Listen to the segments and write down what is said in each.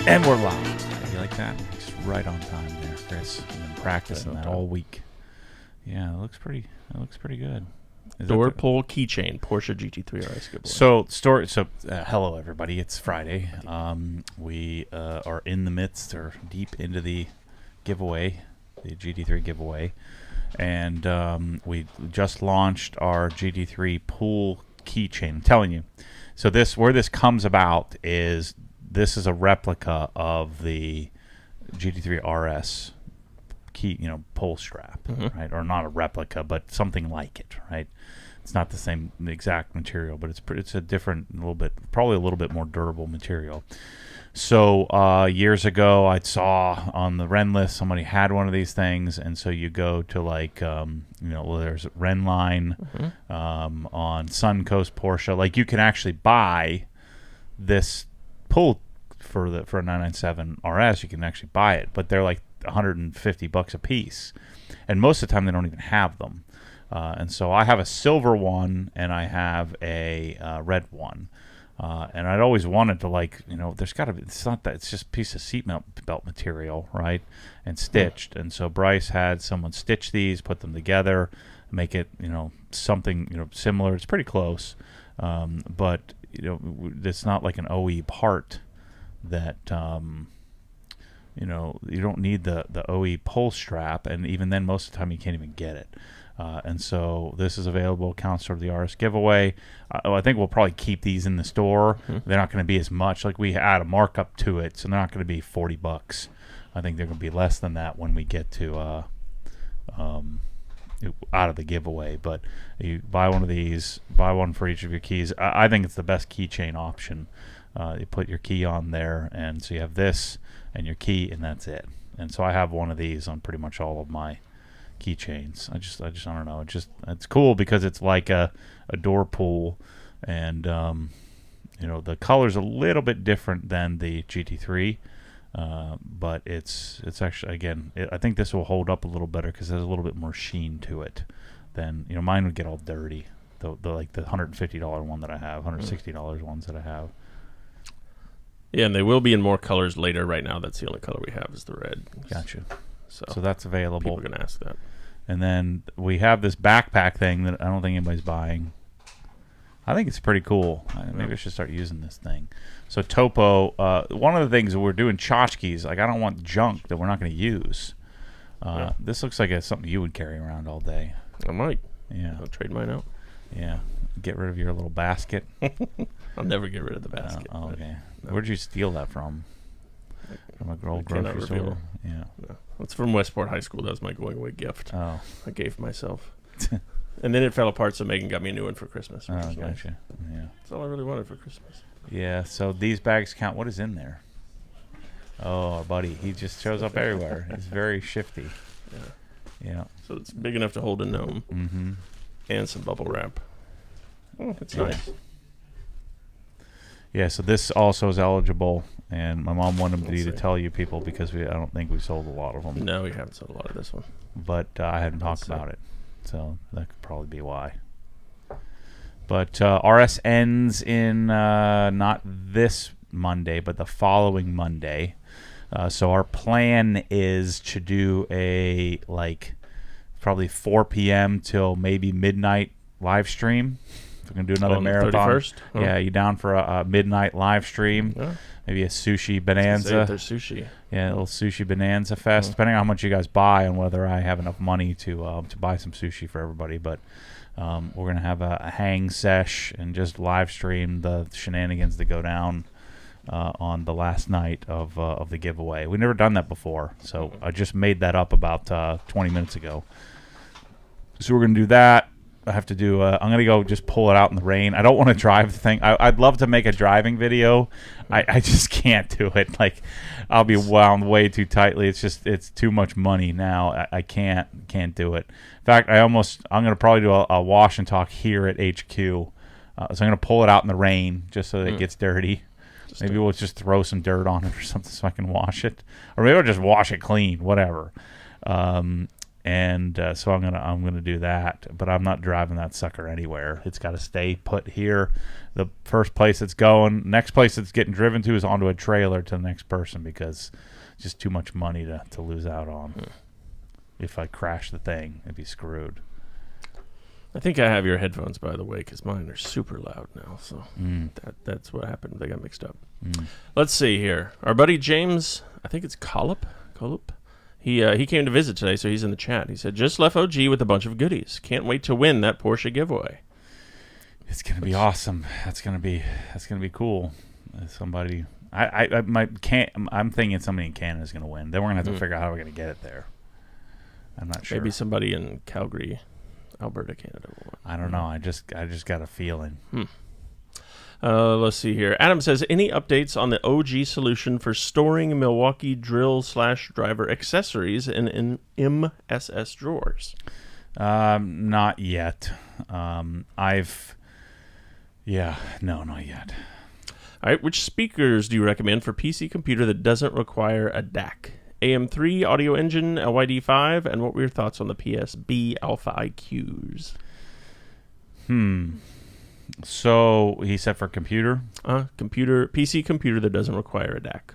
And we're live. You like that? It's right on time there, Chris. I've been practicing that all week. Yeah, it looks pretty good. Door pull keychain Porsche GT3 RS giveaway. So hello everybody. It's Friday. We are in the midst or deep into the giveaway, the GT3 giveaway, and we just launched our GT3 pool keychain. I'm telling you. So where this comes about is this is a replica of the GT3 RS pull strap, right? Or not a replica, but something like it, right? It's not the same exact material, but it's a different, probably a little bit more durable material. So years ago, I saw on the Ren list somebody had one of these things, and so you go to there's Renline on Suncoast Porsche. Like you can actually buy this pull for a 997 RS. You can actually buy it, but they're like $150 a piece, and most of the time they don't even have them. And so I have a silver one and I have a red one, and I'd always wanted to there's got to be, it's not that, it's just a piece of seat belt material, right, and stitched. And so Bryce had someone stitch these, put them together, make it something similar. It's pretty close, but it's not like an OE part that you don't need the OE pull strap, and even then most of the time you can't even get it. And so this is available, counts toward the RS giveaway. I think we'll probably keep these in the store. They're not going to be as much. Like, we add a markup to it, so they're not going to be $40. I think they're going to be less than that when we get to out of the giveaway. But you buy one of these, buy one for each of your keys. I think it's the best keychain option. You put your key on there, and so you have this and your key, and that's it. And so I have one of these on pretty much all of my keychains. I just I don't know. It's cool because it's like a door pull, and the color's a little bit different than the GT3, but it's actually, again, I think this will hold up a little better because there's a little bit more sheen to it than mine would get all dirty. The $150 one that I have, $160 ones that I have. Yeah, and they will be in more colors later. Right now, that's the only color we have is the red. Gotcha. So that's available. People are going to ask that. And then we have this backpack thing that I don't think anybody's buying. I think it's pretty cool. Maybe I should start using this thing. So Topo, one of the things that we're doing tchotchkes, like I don't want junk that we're not going to use. This looks like it's something you would carry around all day. I might. Yeah. I'll trade mine out. Yeah. Get rid of your little basket. I'll never get rid of the basket. Okay. No. Where'd you steal that from? From a old grocery store? Yeah. No. It's from Westport High School. That was my going away gift. Oh. I gave myself. And then it fell apart, so Megan got me a new one for Christmas. Oh, gotcha. Nice. Yeah. That's all I really wanted for Christmas. Yeah, so these bags count. What is in there? Oh, our buddy. He just shows up everywhere. He's very shifty. Yeah. So it's big enough to hold a gnome. Mm-hmm. And some bubble wrap. Oh, it's nice. Yeah, so this also is eligible, and my mom wanted me to tell you people because I don't think we sold a lot of them. No, we haven't sold a lot of this one. But I hadn't talked about it, so that could probably be why. But RS ends in not this Monday, but the following Monday. So our plan is to do a probably 4 p.m. till maybe midnight live stream. If we're going to do another marathon. 31st? Oh. Yeah, you down for a midnight live stream? Yeah. Maybe a sushi bonanza. There's sushi. Yeah, a little sushi bonanza fest, depending on how much you guys buy and whether I have enough money to buy some sushi for everybody. But we're going to have a hang sesh and just live stream the shenanigans that go down on the last night of the giveaway. We've never done that before, so I just made that up about 20 minutes ago. So we're going to do that. I have to do I'm going to go just pull it out in the rain. I don't want to drive the thing. I'd love to make a driving video. I just can't do it. Like, I'll be wound way too tightly. It's too much money now. I can't do it. In fact, I'm going to probably do a wash and talk here at HQ. So I'm going to pull it out in the rain just so that it gets dirty. Maybe we'll just throw some dirt on it or something so I can wash it. Or maybe I'll just wash it clean, whatever. And so I'm gonna do that, but I'm not driving that sucker anywhere. It's got to stay put here. The first place it's going, next place it's getting driven to is onto a trailer to the next person, because it's just too much money to lose out on. If I crash the thing, I'd be screwed. I think I have your headphones, by the way, because mine are super loud now. So that's what happened. They got mixed up. Let's see here. Our buddy James, I think it's Colop. He came to visit today, so he's in the chat. He said, just left OG with a bunch of goodies. Can't wait to win that Porsche giveaway. It's gonna be awesome. That's gonna be cool. Somebody, I'm thinking somebody in Canada is gonna win. Then we're gonna have to figure out how we're gonna get it there. I'm not sure. Maybe somebody in Calgary, Alberta, Canada will win. I don't know. I just got a feeling. Let's see here. Adam says, any updates on the OG solution for storing Milwaukee drill/driver accessories in MSS drawers? Not yet. No, not yet. All right. Which speakers do you recommend for PC computer that doesn't require a DAC? AM3, Audio Engine, LYD5, and what were your thoughts on the PSB Alpha IQs? So he said for computer? PC computer that doesn't require a DAC.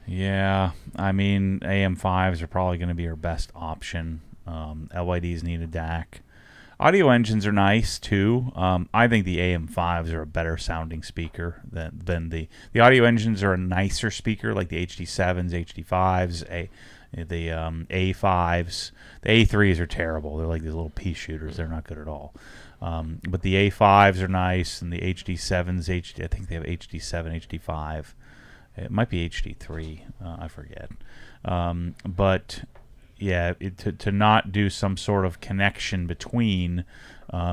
Yeah, I mean, AM5s are probably going to be our best option. LYDs need a DAC. Audio engines are nice too. I think the AM5s are a better sounding speaker than the audio engines are a nicer speaker, like the HD7s, HD5s, the A5s. The A3s are terrible. They're like these little pea shooters. They're not good at all. But the A5s are nice, and the HD7s, I think they have HD7, HD5. It might be HD3. I forget. But yeah, to not do some sort of connection between,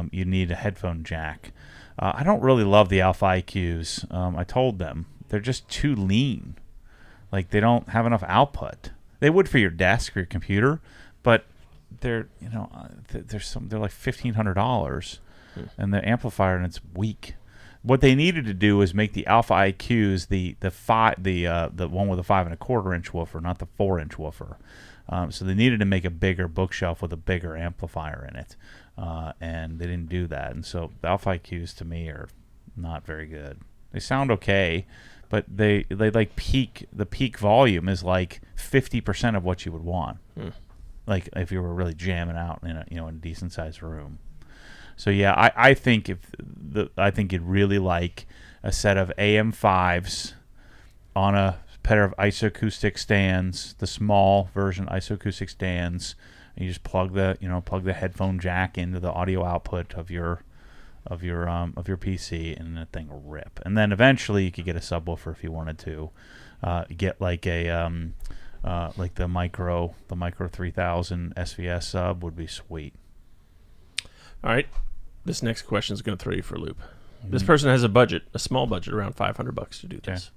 you need a headphone jack. I don't really love the Alpha IQs. I told them they're just too lean. Like, they don't have enough output. They would for your desk or your computer, but they're they're like $1,500, and the amplifier, and it's weak. What they needed to do was make the Alpha IQs the one with a 5 1/4 inch woofer, not the 4-inch woofer. So they needed to make a bigger bookshelf with a bigger amplifier in it, and they didn't do that. And so the Alpha IQs to me are not very good. They sound okay, but they like the peak volume is like 50% of what you would want. Like if you were really jamming out in a decent sized room. So yeah, I think I think you'd really like a set of AM5s on a pair of isoacoustic stands, the small version isoacoustic stands, and you just plug the headphone jack into the audio output of your PC, and the thing will rip. And then eventually you could get a subwoofer if you wanted to. Get like a like the micro 3000 SVS sub would be sweet. All right, this next question is going to throw you for a loop. This person has a small budget, around $500 to do this.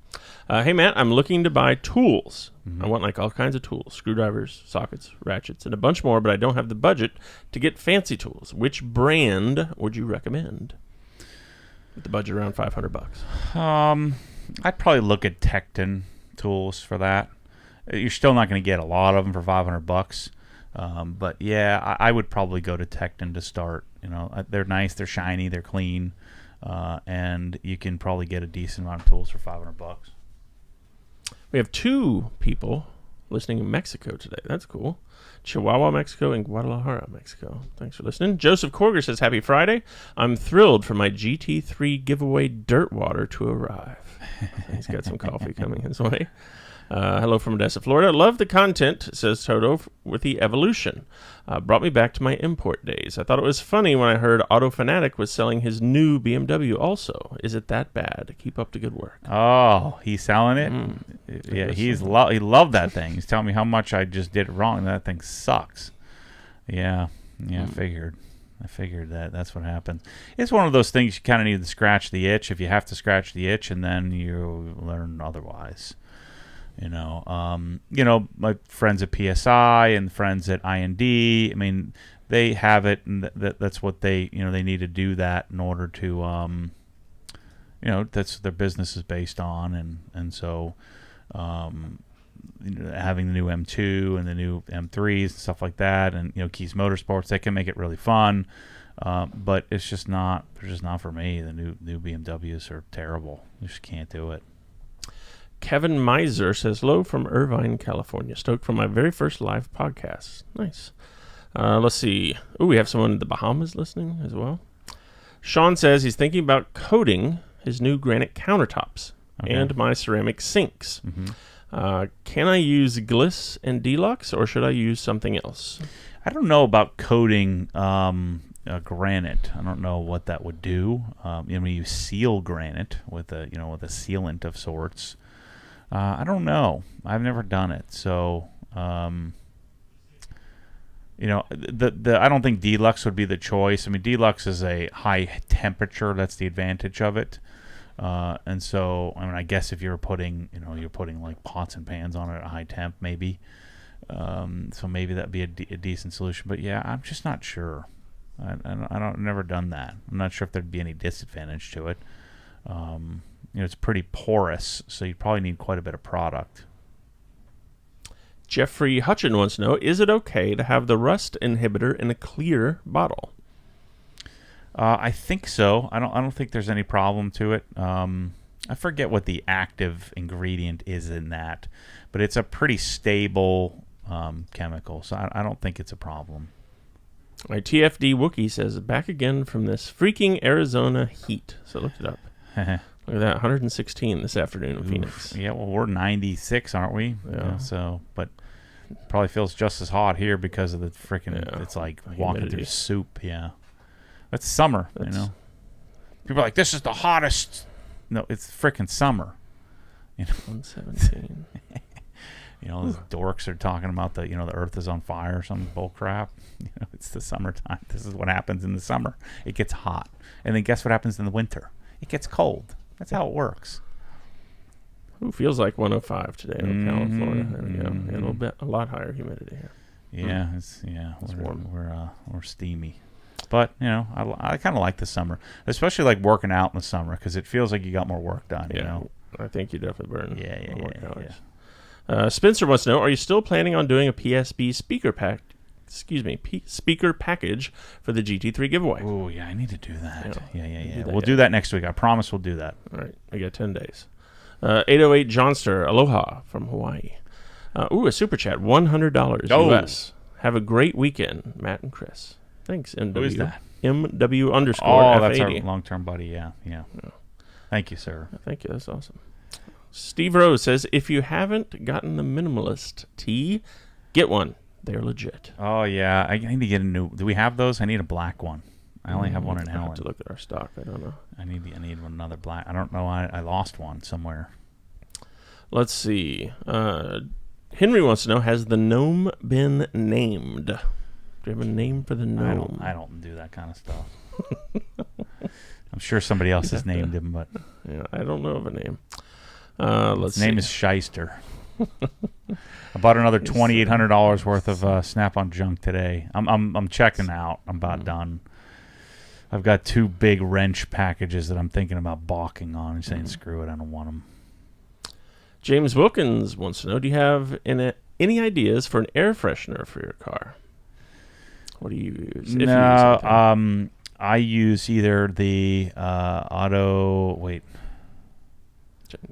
Hey, Matt, I'm looking to buy tools. I want like all kinds of tools, screwdrivers, sockets, ratchets, and a bunch more, but I don't have the budget to get fancy tools. Which brand would you recommend with the budget around $500? I'd probably look at Tekton tools for that. You're still not going to get a lot of them for $500. But yeah, I would probably go to Tekton to start. They're nice, they're shiny, they're clean. And you can probably get a decent amount of tools for $500. We have 2 people listening in Mexico today. That's cool. Chihuahua, Mexico, and Guadalajara, Mexico. Thanks for listening. Joseph Korger says, happy Friday. I'm thrilled for my GT3 giveaway dirt water to arrive. He's got some coffee coming his way. Hello from Odessa, Florida. Love the content, says Toto, with the Evolution. Brought me back to my import days. I thought it was funny when I heard Auto Fanatic was selling his new BMW also. Is it that bad? Keep up the good work. Oh, he's selling it? Yeah, he loved that thing. He's telling me how much I just did it wrong. That thing sucks. Yeah, I figured that's what happens. It's one of those things you kind of need to scratch the itch if you have to scratch the itch, and then you learn otherwise. My friends at PSI and friends at IND, I mean, they have it, and that's what they need to do that in order to, that's what their business is based on, and so, having the new M2 and the new M3s and stuff like that, and Keys Motorsports, they can make it really fun. But it's just not. They're just not for me. The new BMWs are terrible. You just can't do it. Kevin Miser says, hello from Irvine, California. Stoked for my very first live podcast. Nice. Let's see. Oh, we have someone in the Bahamas listening as well. Sean says he's thinking about coating his new granite countertops and my ceramic sinks. Mm-hmm. Can I use Gliss and Deluxe, or should I use something else? I don't know about coating granite. I don't know what that would do. You seal granite with a sealant of sorts. I don't know. I've never done it, so I don't think Deluxe would be the choice. I mean, Deluxe is a high temperature. That's the advantage of it. And so, I guess if you're putting like pots and pans on it at a high temp, maybe. So maybe that'd be a decent solution. But yeah, I'm just not sure. I've never done that. I'm not sure if there'd be any disadvantage to it. It's pretty porous, so you probably need quite a bit of product. Jeffrey Hutchin wants to know, is it okay to have the rust inhibitor in a clear bottle? I think so. I don't think there's any problem to it. I forget what the active ingredient is in that, but it's a pretty stable chemical, so I don't think it's a problem. My TFD Wookie says, back again from this freaking Arizona heat. So I looked it up. Look at that, 116 this afternoon in Phoenix. Yeah, well, we're 96, aren't we? Yeah. But probably feels just as hot here because of the freaking. Yeah. It's like Humidity. walking through soup. Yeah, that's summer. People are like, this is the hottest. No, it's freaking summer. 117. Those dorks are talking about the Earth is on fire or some bull crap. It's the summertime. This is what happens in the summer. It gets hot, and then guess what happens in the winter? It gets cold. That's how it works. Ooh, feels like 105 today in Ocala, Florida. There we go. A lot higher humidity here. Yeah, it's warm. We're steamy, but I kind of like the summer, especially like working out in the summer because it feels like you got more work done. Yeah, I think you definitely burn. Yeah. Spencer wants to know: are you still planning on doing a PSB speaker speaker package for the GT3 giveaway? Oh yeah, I need to do that. Yeah. We'll We'll do that next week. I promise we'll do that. All right, we got 10 days. 808 Johnster, aloha from Hawaii. A super chat, $100 US. Have a great weekend, Matt and Chris. Thanks, MW. Who is that? MW_F80. Oh, that's our long-term buddy. Yeah. Thank you, sir. Thank you. That's awesome. Steve Rose says, if you haven't gotten the Minimalist tee, get one. They're legit. Oh, yeah. I need to get a new... Do we have those? I need a black one. I only have one in I Allen. have to look at our stock. I don't know. I need another black. I don't know. I lost one somewhere. Let's see. Henry wants to know, has the gnome been named? Do you have a name for the gnome? I don't do that kind of stuff. I'm sure somebody else has named him, but... Yeah, I don't know of a name. His name is Shyster. I bought another $2,800 worth of Snap-on junk today. I'm checking out. I'm about done. I've got 2 big wrench packages that I'm thinking about balking on and saying, screw it, I don't want them. James Wilkins wants to know, do you have any ideas for an air freshener for your car? What do you use? No, I use either the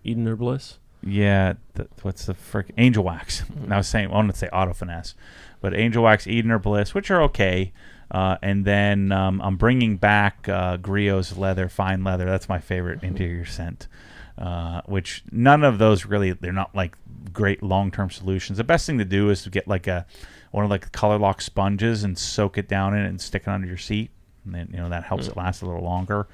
Eden or Bliss? Yeah, what's the frick? Angel Wax. I wanted to say Auto Finesse, but Angel Wax, Eden or Bliss, which are okay. And then I'm bringing back Griot's leather, fine leather. That's my favorite interior scent. Which none of those really, they're not like great long-term solutions. The best thing to do is to get like one of like the Color Lock sponges and soak it down in it and stick it under your seat, and then that helps it last a little longer.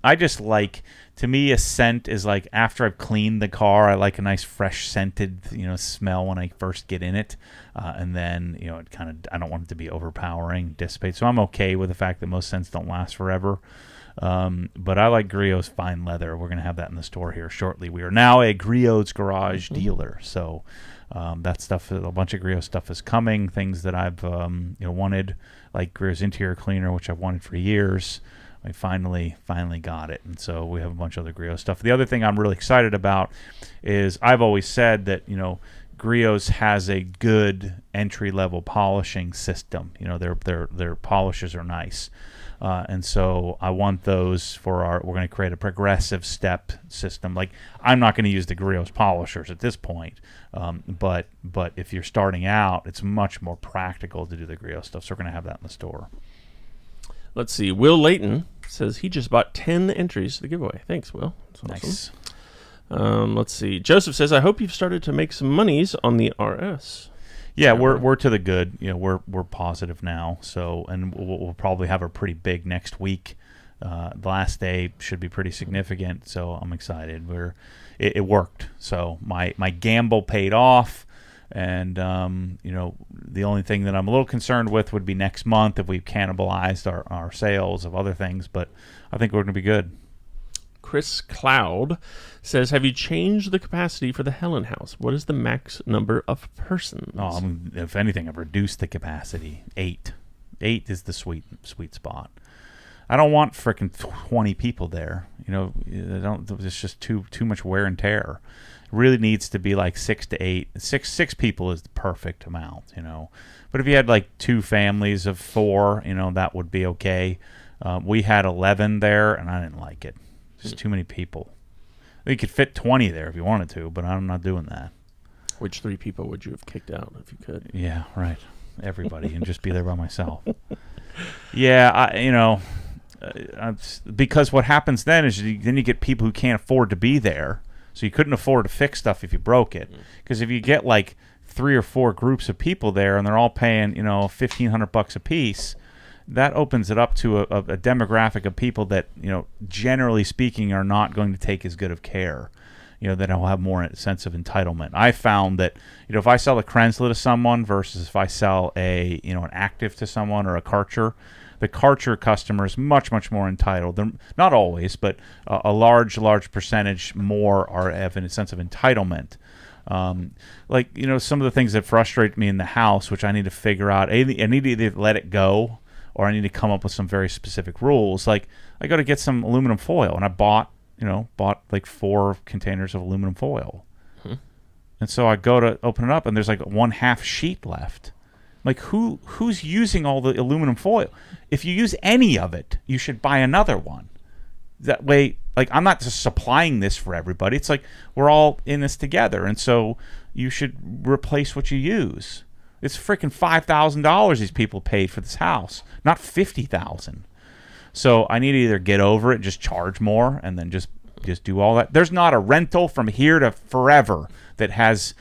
I just like, to me, a scent is like after I've cleaned the car, I like a nice fresh scented smell when I first get in it, and then it kind of, I don't want it to be overpowering, dissipate. So I'm okay with the fact that most scents don't last forever. But I like Griot's fine leather. We're going to have that in the store here shortly. We are now a Griot's Garage dealer. So that stuff, a bunch of Griot stuff is coming. Things that I've wanted, like Griot's interior cleaner, which I've wanted for years. I finally got it, and so we have a bunch of other griot stuff. The other thing I'm really excited about is I've always said that Griot's has a good entry level polishing system. Their polishes are nice, and so I want those we're going to create a progressive step system. Like, I'm not going to use the Griot's polishers at this point, but if you're starting out, it's much more practical to do the Griot stuff. So we're going to have that in the store. Let's see. Will Layton says he just bought 10 entries to the giveaway. Thanks, Will. That's Nice. awesome. Let's see. Joseph says, I hope you've started to make some monies on the RS. Yeah, we're to the good. We're positive now. So, and we'll probably have a pretty big next week. The last day should be pretty significant. So I'm excited. It worked. So my gamble paid off. And the only thing that I'm a little concerned with would be next month if we've cannibalized our sales of other things. But I think we're going to be good. Chris Cloud says, have you changed the capacity for the Helen House? What is the max number of persons? If anything, I've reduced the capacity. 8 is the sweet spot. I don't want frickin' 20 people there. It's just too much wear and tear. It really needs to be like 6 to 8. Six people is the perfect amount, But if you had like 2 families of 4, that would be okay. We had 11 there, and I didn't like it. Just too many people. You could fit 20 there if you wanted to, but I'm not doing that. Which 3 people would you have kicked out if you could? Yeah, right. Everybody, and just be there by myself. Yeah, because what happens then is then you get people who can't afford to be there. So you couldn't afford to fix stuff if you broke it. Because if you get like 3 or 4 groups of people there and they're all paying, $1,500 a piece, that opens it up to a demographic of people that, generally speaking, are not going to take as good of care. That will have more sense of entitlement. I found that, if I sell a Krensler to someone versus if I sell an Active to someone or a Karcher, the Karcher customer is much, much more entitled. They're not always, but a large percentage more have a sense of entitlement. Some of the things that frustrate me in the house, which I need to figure out, I need to either let it go or I need to come up with some very specific rules. Like, I got to get some aluminum foil, and I bought like 4 containers of aluminum foil. And so I go to open it up, and there's like 1/2 sheet left. Like, who's using all the aluminum foil? If you use any of it, you should buy another one. That way, like, I'm not just supplying this for everybody. It's like we're all in this together, and so you should replace what you use. It's freaking $5,000 these people paid for this house, not $50,000. So I need to either get over it, just charge more, and then just do all that. There's not a rental from here to forever that has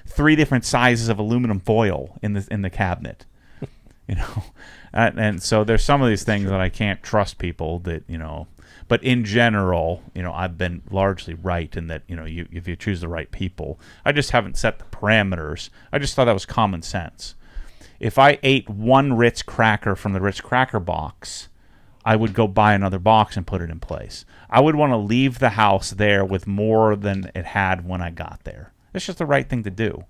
3 different sizes of aluminum foil in the cabinet. And so there's some of these things that I can't trust people that But in general, I've been largely right in that if you choose the right people. I just haven't set the parameters. I just thought that was common sense. If I ate 1 Ritz cracker from the Ritz cracker box, I would go buy another box and put it in place. I would want to leave the house there with more than it had when I got there. It's just the right thing to do.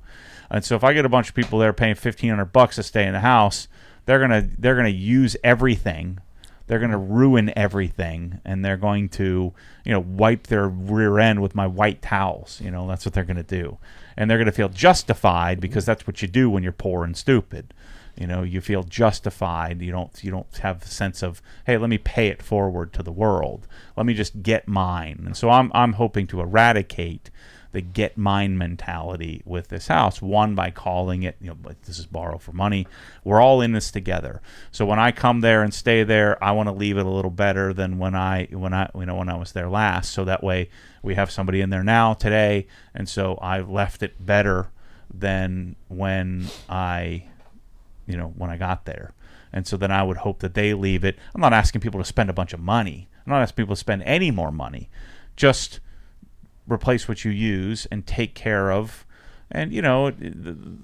And so if I get a bunch of people there paying $1,500 to stay in the house, they're gonna use everything. They're gonna ruin everything, and they're going to wipe their rear end with my white towels. That's what they're gonna do, and they're gonna feel justified because that's what you do when you're poor and stupid. You feel justified. You don't have the sense of, hey, let me pay it forward to the world. Let me just get mine. And so I'm hoping to eradicate the get mine mentality with this house. One, by calling it, this is borrow for money. We're all in this together. So when I come there and stay there, I want to leave it a little better than when I was there last. So that way we have somebody in there now today, and so I left it better than when I got there. And so then I would hope that they leave it. I'm not asking people to spend a bunch of money. I'm not asking people to spend any more money. Just replace what you use and take care of. And,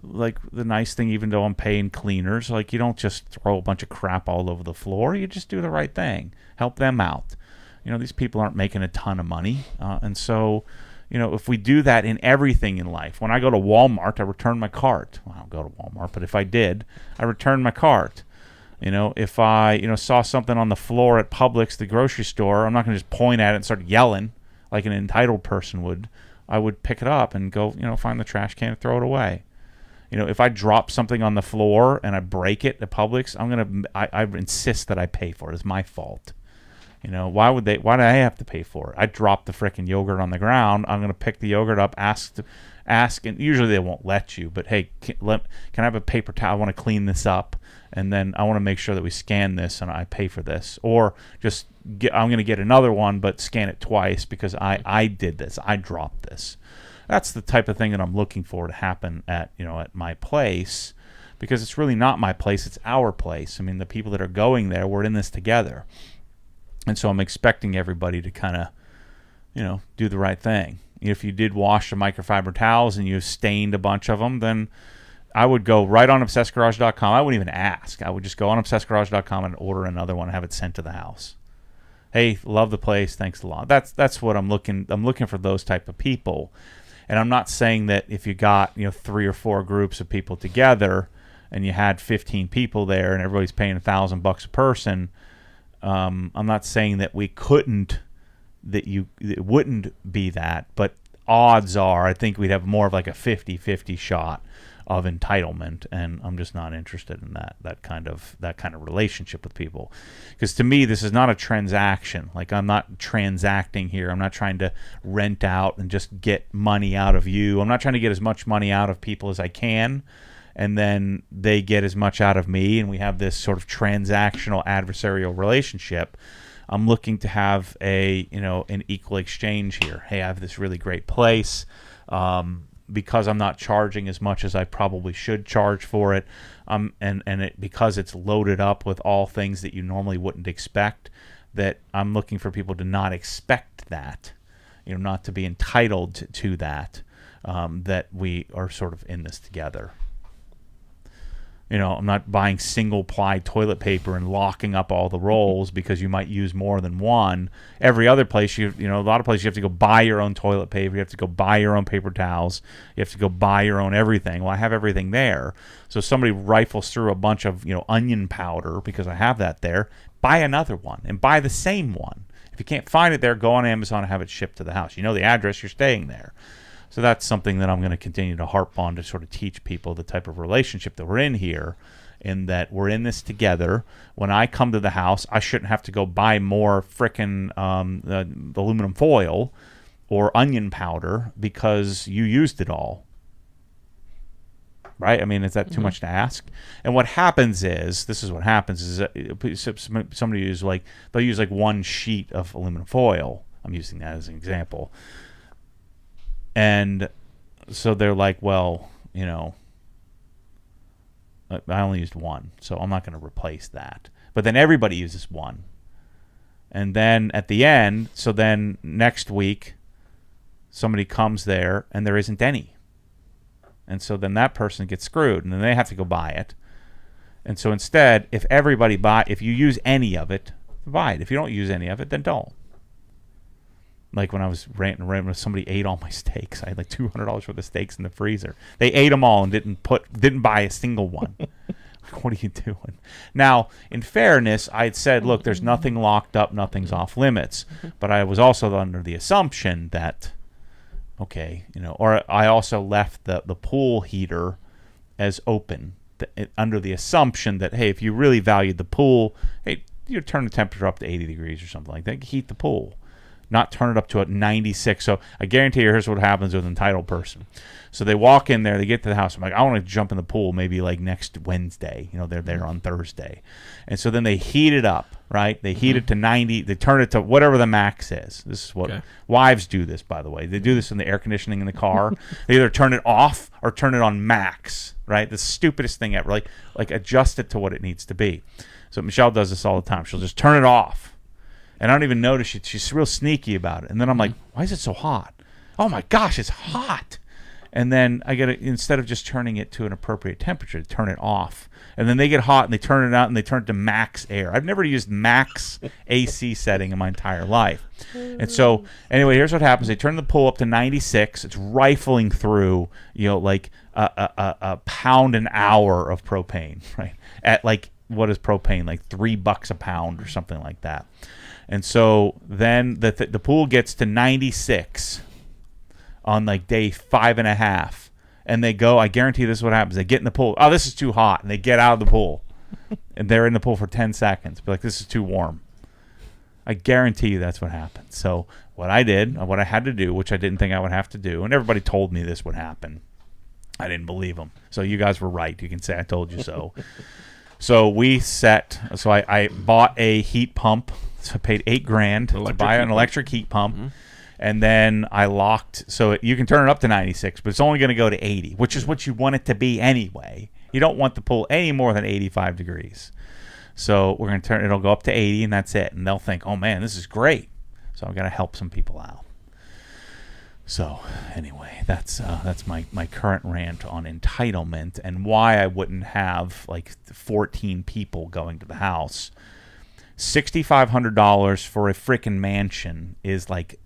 like the nice thing, even though I'm paying cleaners, like, you don't just throw a bunch of crap all over the floor. You just do the right thing. Help them out. These people aren't making a ton of money. And so, if we do that in everything in life, when I go to Walmart, I return my cart. Well, I don't go to Walmart, but if I did, I return my cart. If I, saw something on the floor at Publix, the grocery store, I'm not going to just point at it and start yelling like an entitled person would. I would pick it up and go, find the trash can and throw it away. If I drop something on the floor and I break it at Publix, I insist that I pay for it. It's my fault. Why do I have to pay for it? I dropped the frickin' yogurt on the ground. I'm going to pick the yogurt up, ask, and usually they won't let you, but hey, can I have a paper towel? I want to clean this up, and then I want to make sure that we scan this and I pay for this. Or I'm going to get another one, but scan it twice because I did this. I dropped this. That's the type of thing that I'm looking for to happen at my place, because it's really not my place. It's our place. I mean, the people that are going there, we're in this together. And so I'm expecting everybody to kind of, do the right thing. If you did wash the microfiber towels and you stained a bunch of them, then I would go right on ObsessedGarage.com. I wouldn't even ask. I would just go on ObsessedGarage.com and order another one and have it sent to the house. Hey, love the place. Thanks a lot. That's what I'm looking for, those type of people. And I'm not saying that if you got 3 or 4 groups of people together and you had 15 people there and everybody's paying $1,000 a person, I'm not saying that we couldn't, it wouldn't be that, but odds are I think we'd have more of like a 50-50 shot of entitlement, and I'm just not interested in that kind of relationship with people. Because to me, this is not a transaction. Like, I'm not transacting here. I'm not trying to rent out and just get money out of you. I'm not trying to get as much money out of people as I can, and then they get as much out of me, and we have this sort of transactional adversarial relationship. I'm looking to have an equal exchange here. Hey, I have this really great place. Because I'm not charging as much as I probably should charge for it, because it's loaded up with all things that you normally wouldn't expect, that I'm looking for people to not expect that, not to be entitled to that, that we are sort of in this together. I'm not buying single-ply toilet paper and locking up all the rolls because you might use more than one. Every other place, a lot of places you have to go buy your own toilet paper. You have to go buy your own paper towels. You have to go buy your own everything. Well, I have everything there. So if somebody rifles through a bunch of, onion powder because I have that there, buy another one and buy the same one. If you can't find it there, go on Amazon and have it shipped to the house. You know the address, you're staying there. So that's something that I'm going to continue to harp on, to sort of teach people the type of relationship that we're in here, in that we're in this together. When I come to the house, I shouldn't have to go buy more frickin' aluminum foil or onion powder because you used it all. Right? I mean, is that too much to ask? And what happens is, that somebody they'll use like one sheet of aluminum foil. I'm using that as an example. And so they're like, well, I only used one, so I'm not going to replace that. But then everybody uses one. And then at the end, so then next week, somebody comes there and there isn't any. And so then that person gets screwed, and then they have to go buy it. And so instead, if you use any of it, buy it. If you don't use any of it, then don't. Like when I was ranting, somebody ate all my steaks. I had like $200 worth of steaks in the freezer. They ate them all and didn't buy a single one. What are you doing? Now, in fairness, I had said, look, there's nothing locked up, nothing's off limits. But I was also under the assumption that, or I also left the pool heater as open, under the assumption that, hey, if you really valued the pool, hey, you turn the temperature up to 80 degrees or something like that, heat the pool. Not turn it up to a 96. So I guarantee you, here's what happens with an entitled person. So they walk in there, they get to the house. I'm like, I want to jump in the pool maybe like next Wednesday. They're there on Thursday. And so then they heat it up, right? They heat it to 90. They turn it to whatever the max is. This is what wives do this, by the way. They do this in the air conditioning in the car. They either turn it off or turn it on max, right? The stupidest thing ever. Like adjust it to what it needs to be. So Michelle does this all the time. She'll just turn it off. And I don't even notice it. She's real sneaky about it. And then I'm like, why is it so hot? Oh, my gosh, it's hot. And then I get it, instead of just turning it to an appropriate temperature, to turn it off. And then they get hot and they turn it out and they turn it to max air. I've never used max AC setting in my entire life. And so, anyway, here's what happens. They turn the pool up to 96. It's rifling through, like a pound an hour of propane, right? At like what is propane, like $3 a pound or something like that. And so then the pool gets to 96 on like day 5.5, and they go, I guarantee this is what happens. They get in the pool. Oh, this is too hot, and they get out of the pool, and they're in the pool for 10 seconds. Be like, this is too warm. I guarantee you that's what happened. So what I did, what I had to do, which I didn't think I would have to do, and everybody told me this would happen. I didn't believe them. So you guys were right. You can say I told you so. So I bought a heat pump. So I paid $8,000 to buy an electric heat pump. Mm-hmm. And then I locked, so you can turn it up to 96, but it's only going to go to 80, which is what you want it to be anyway. You don't want the pool any more than 85 degrees. So we're going to it'll go up to 80, and that's it. And they'll think, oh man, this is great. So I've got to help some people out. So anyway, that's my current rant on entitlement and why I wouldn't have like 14 people going to the house. $6,500 for a freaking mansion is like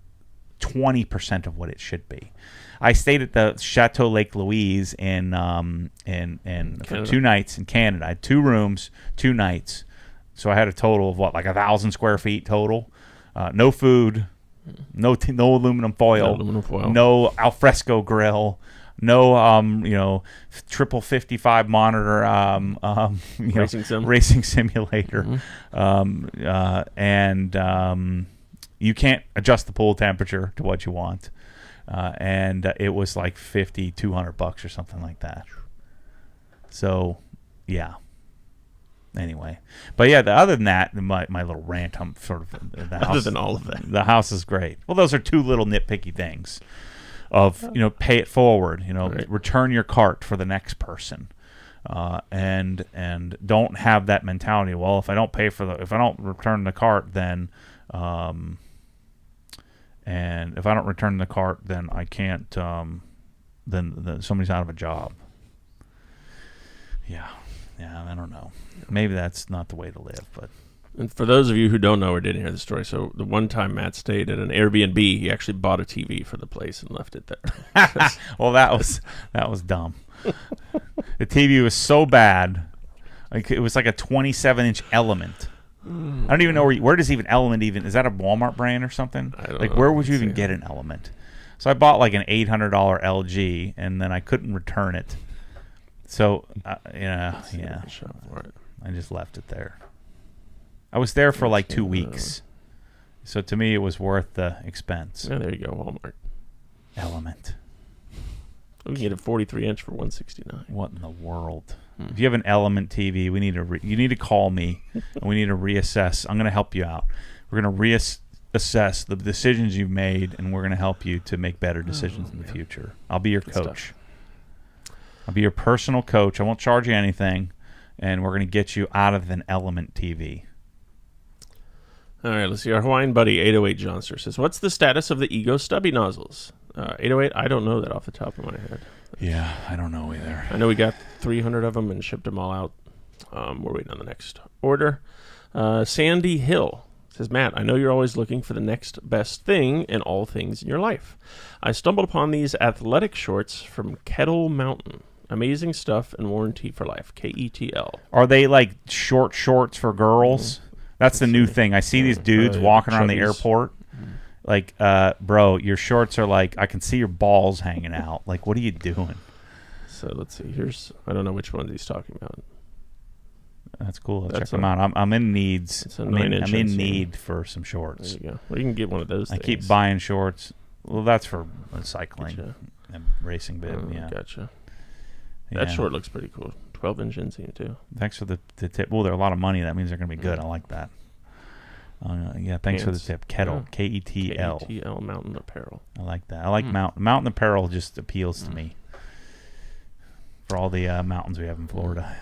20% of what it should be. I stayed at the Chateau Lake Louise in for 2 nights in Canada. I had 2 rooms, 2 nights. So I had a total of like 1,000 square feet total. No food, no aluminum foil, no alfresco grill, no triple 55 monitor racing simulator, and you can't adjust the pool temperature to what you want, and it was like $200 or something like that. So yeah. Anyway, but yeah, other than that, my little rant, I'm sort of the house. Other than all of that, the house is great. Well, those are 2 little nitpicky things. Of pay it forward. Right. Return your cart for the next person, and don't have that mentality. Well, if I don't return the cart, then and if I don't return the cart, then I can't. Then somebody's out of a job. Yeah, I don't know. Maybe that's not the way to live, but. And for those of you who don't know or didn't hear the story, so the one time Matt stayed at an Airbnb, he actually bought a TV for the place and left it there. Well, that was dumb. The TV was so bad, like it was like a 27-inch Element. I don't even know where does even Element is that a Walmart brand or something? I don't know. Where would you even get an Element? So I bought like an $800 LG, and then I couldn't return it. So yeah, I just left it there. I was there for like 2 weeks. So to me, it was worth the expense. Yeah, there you go, Walmart. Element. We can get a 43-inch for $169. What in the world? If you have an Element TV, you need to call me, and we need to reassess. I'm going to help you out. We're going to reassess the decisions you've made, and we're going to help you to make better decisions in the future. I'll be your coach. I'll be your personal coach. I won't charge you anything, and we're going to get you out of an Element TV. All right, let's see. Our Hawaiian buddy, 808 Johnster, says, what's the status of the Ego stubby nozzles? 808, I don't know that off the top of my head. Yeah, I don't know either. I know we got 300 of them and shipped them all out. We're waiting on the next order. Sandy Hill says, Matt, I know you're always looking for the next best thing in all things in your life. I stumbled upon these athletic shorts from Kettle Mountain. Amazing stuff and warranty for life. KETL. Are they like short shorts for girls? That's the new thing. I see these dudes walking around the airport. Like, bro, your shorts are like, I can see your balls hanging out. Like, what are you doing? So let's see. I don't know which ones he's talking about. That's cool. Check them out. I'm in needs. I'm in need for some shorts. There you go. Well, you can get one of those things. I keep buying shorts. Well, that's for cycling and racing bit. Yeah. Gotcha. That short looks pretty cool. 12-inch inseam, too. Thanks for the tip. Well, they're a lot of money. That means they're going to be good. I like that. Thanks for the tip. Kettle. KETL. KETL Mountain Apparel. I like that. I like Mountain Apparel just appeals to me. For all the mountains we have in Florida.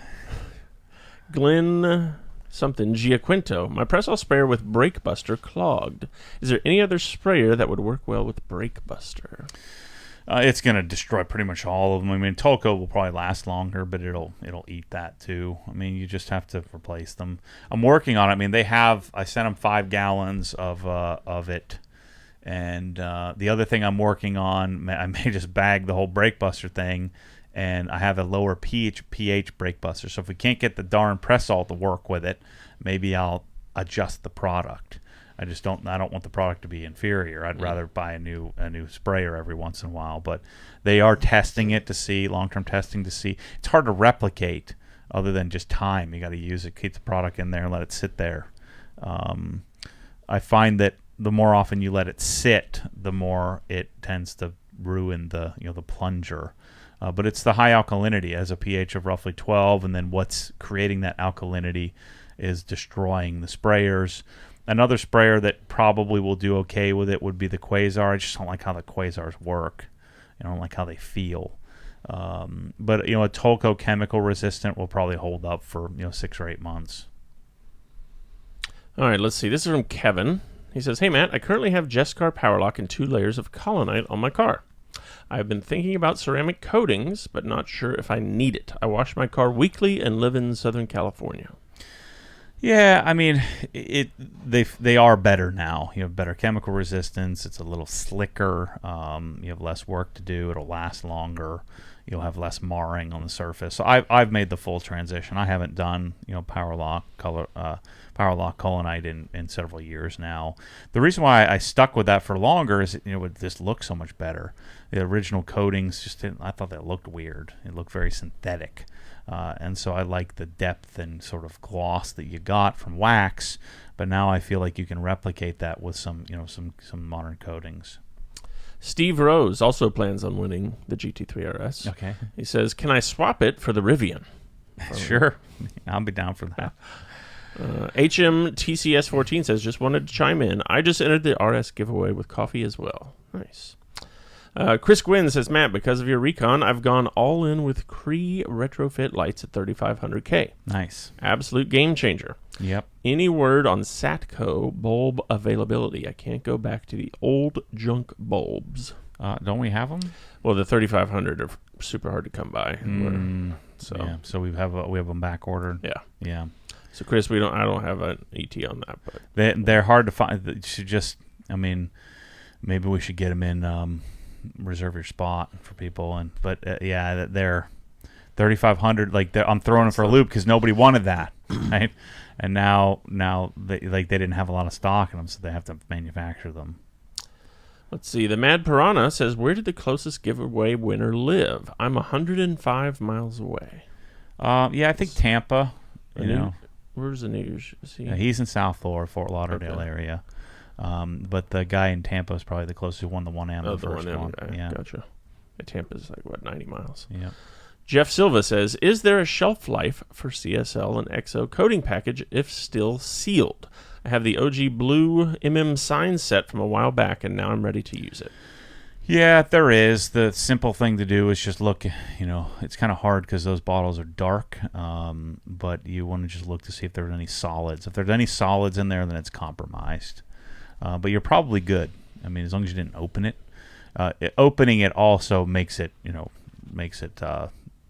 Glenn something Giaquinto. My press-all sprayer with Brake Buster clogged. Is there any other sprayer that would work well with Brake Buster? It's going to destroy pretty much all of them. I mean, Toco will probably last longer, but it'll eat that too. I mean, you just have to replace them. I'm working on it. I mean, I sent them 5 gallons of it. And the other thing I'm working on, I may just bag the whole Brake Buster thing and I have a lower pH brake buster. So if we can't get the darn Pressol to work with it, maybe I'll adjust the product. I don't want the product to be inferior. I'd rather buy a new sprayer every once in a while. But they are testing it to see, long-term testing to see. It's hard to replicate other than just time. You got to use it, keep the product in there, and let it sit there. I find that the more often you let it sit, the more it tends to ruin the plunger. But it's the high alkalinity. It has a pH of roughly 12, and then what's creating that alkalinity is destroying the sprayers. Another sprayer that probably will do okay with it would be the Quasar. I just don't like how the Quasars work. I don't like how they feel. But a Tolco chemical resistant will probably hold up for 6 or 8 months. All right, let's see. This is from Kevin. He says, "Hey Matt, I currently have Jescar Powerlock and 2 layers of Colonite on my car. I have been thinking about ceramic coatings, but not sure if I need it. I wash my car weekly and live in Southern California." Yeah, I mean, they are better now. You have better chemical resistance. It's a little slicker. You have less work to do. It'll last longer. You'll have less marring on the surface. So I've made the full transition. I haven't done Powerlock Colonite in several years now. The reason why I stuck with that for longer is it would just look so much better. The original coatings I thought that looked weird. It looked very synthetic. And so I like the depth and sort of gloss that you got from wax, but now I feel like you can replicate that with some modern coatings. Steve Rose also plans on winning the GT3 RS. Okay. He says, "Can I swap it for the Rivian?" Sure. I'll be down for that. HMTCS14 says, "Just wanted to chime in. I just entered the RS giveaway with coffee as well." Nice. Chris Gwynn says, "Matt, because of your Recon, I've gone all in with Cree retrofit lights at 3500K. Nice. Absolute game changer. Yep. Any word on Satco bulb availability? I can't go back to the old junk bulbs." Don't we have them? Well, the 3500 are super hard to come by. So we have them back ordered. Yeah. Yeah. So Chris, I don't have an ET on that, but they're hard to find. You should maybe we should get them in. Reserve your spot for people, they're 3500. I'm throwing them for a loop because nobody wanted that, right? And now they didn't have a lot of stock in them, so they have to manufacture them. Let's see. The Mad Piranha says, "Where did the closest giveaway winner live? I'm 105 miles away." I think Tampa. Where's the news? He's in South Florida, Fort Lauderdale area. But the guy in Tampa is probably the closest who won the 1M. Oh, the first one. Yeah. Gotcha. Tampa's 90 miles. Yeah. Jeff Silva says, "Is there a shelf life for CSL and XO coating package if still sealed? I have the OG blue sign set from a while back, and now I'm ready to use it." Yeah, there is. The simple thing to do is just look. It's kind of hard because those bottles are dark, but you want to just look to see if there's any solids. If there's any solids in there, then it's compromised. But you're probably good. I mean, as long as you didn't open it. Opening it also makes it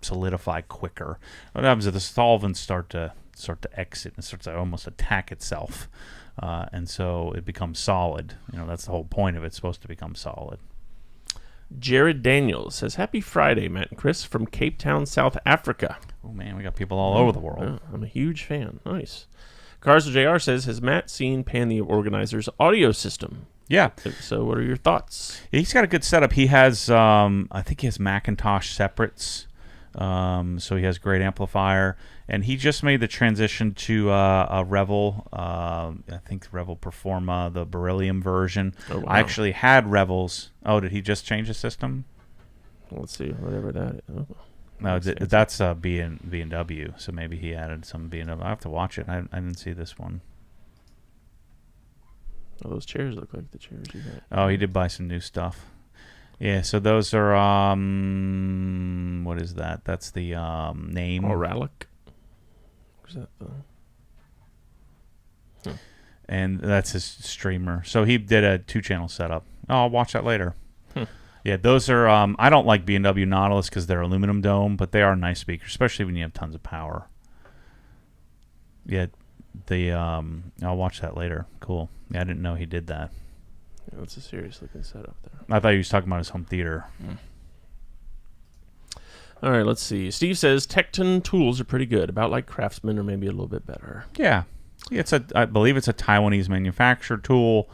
solidify quicker. What happens is the solvents start to exit and starts to almost attack itself, and so it becomes solid. That's the whole point of it. It's supposed to become solid. Jared Daniels says, "Happy Friday, Matt and Chris from Cape Town, South Africa." Oh man, we got people all over the world. Yeah, I'm a huge fan. Nice. Cars JR says, "Has Matt seen Pan the Organizer's audio system?" Yeah. If so, what are your thoughts? He's got a good setup. He has, I think he has Macintosh separates, so he has great amplifier, and he just made the transition to a Revel. I think Revel Performa, the Beryllium version. Oh, wow. I actually had Revels. Oh, did he just change the system? Let's see, whatever that is. Oh. No, that's B&W, so maybe he added some B&W. I have to watch it. I didn't see this one. Oh, those chairs look like the chairs you got. Oh, he did buy some new stuff. Yeah, so those are, what is that? That's the name. Auralic? Where's that, though? And that's his streamer. So he did a 2-channel setup. Oh, I'll watch that later. Yeah, those are, I don't like B&W Nautilus because they're aluminum dome, but they are nice speakers, especially when you have tons of power. Yeah, I'll watch that later. Cool. Yeah, I didn't know he did that. Yeah, that's a serious looking setup there. I thought he was talking about his home theater. All right, let's see. Steve says Tecton tools are pretty good, about like Craftsman or maybe a little bit better. Yeah. I believe it's a Taiwanese manufactured tool,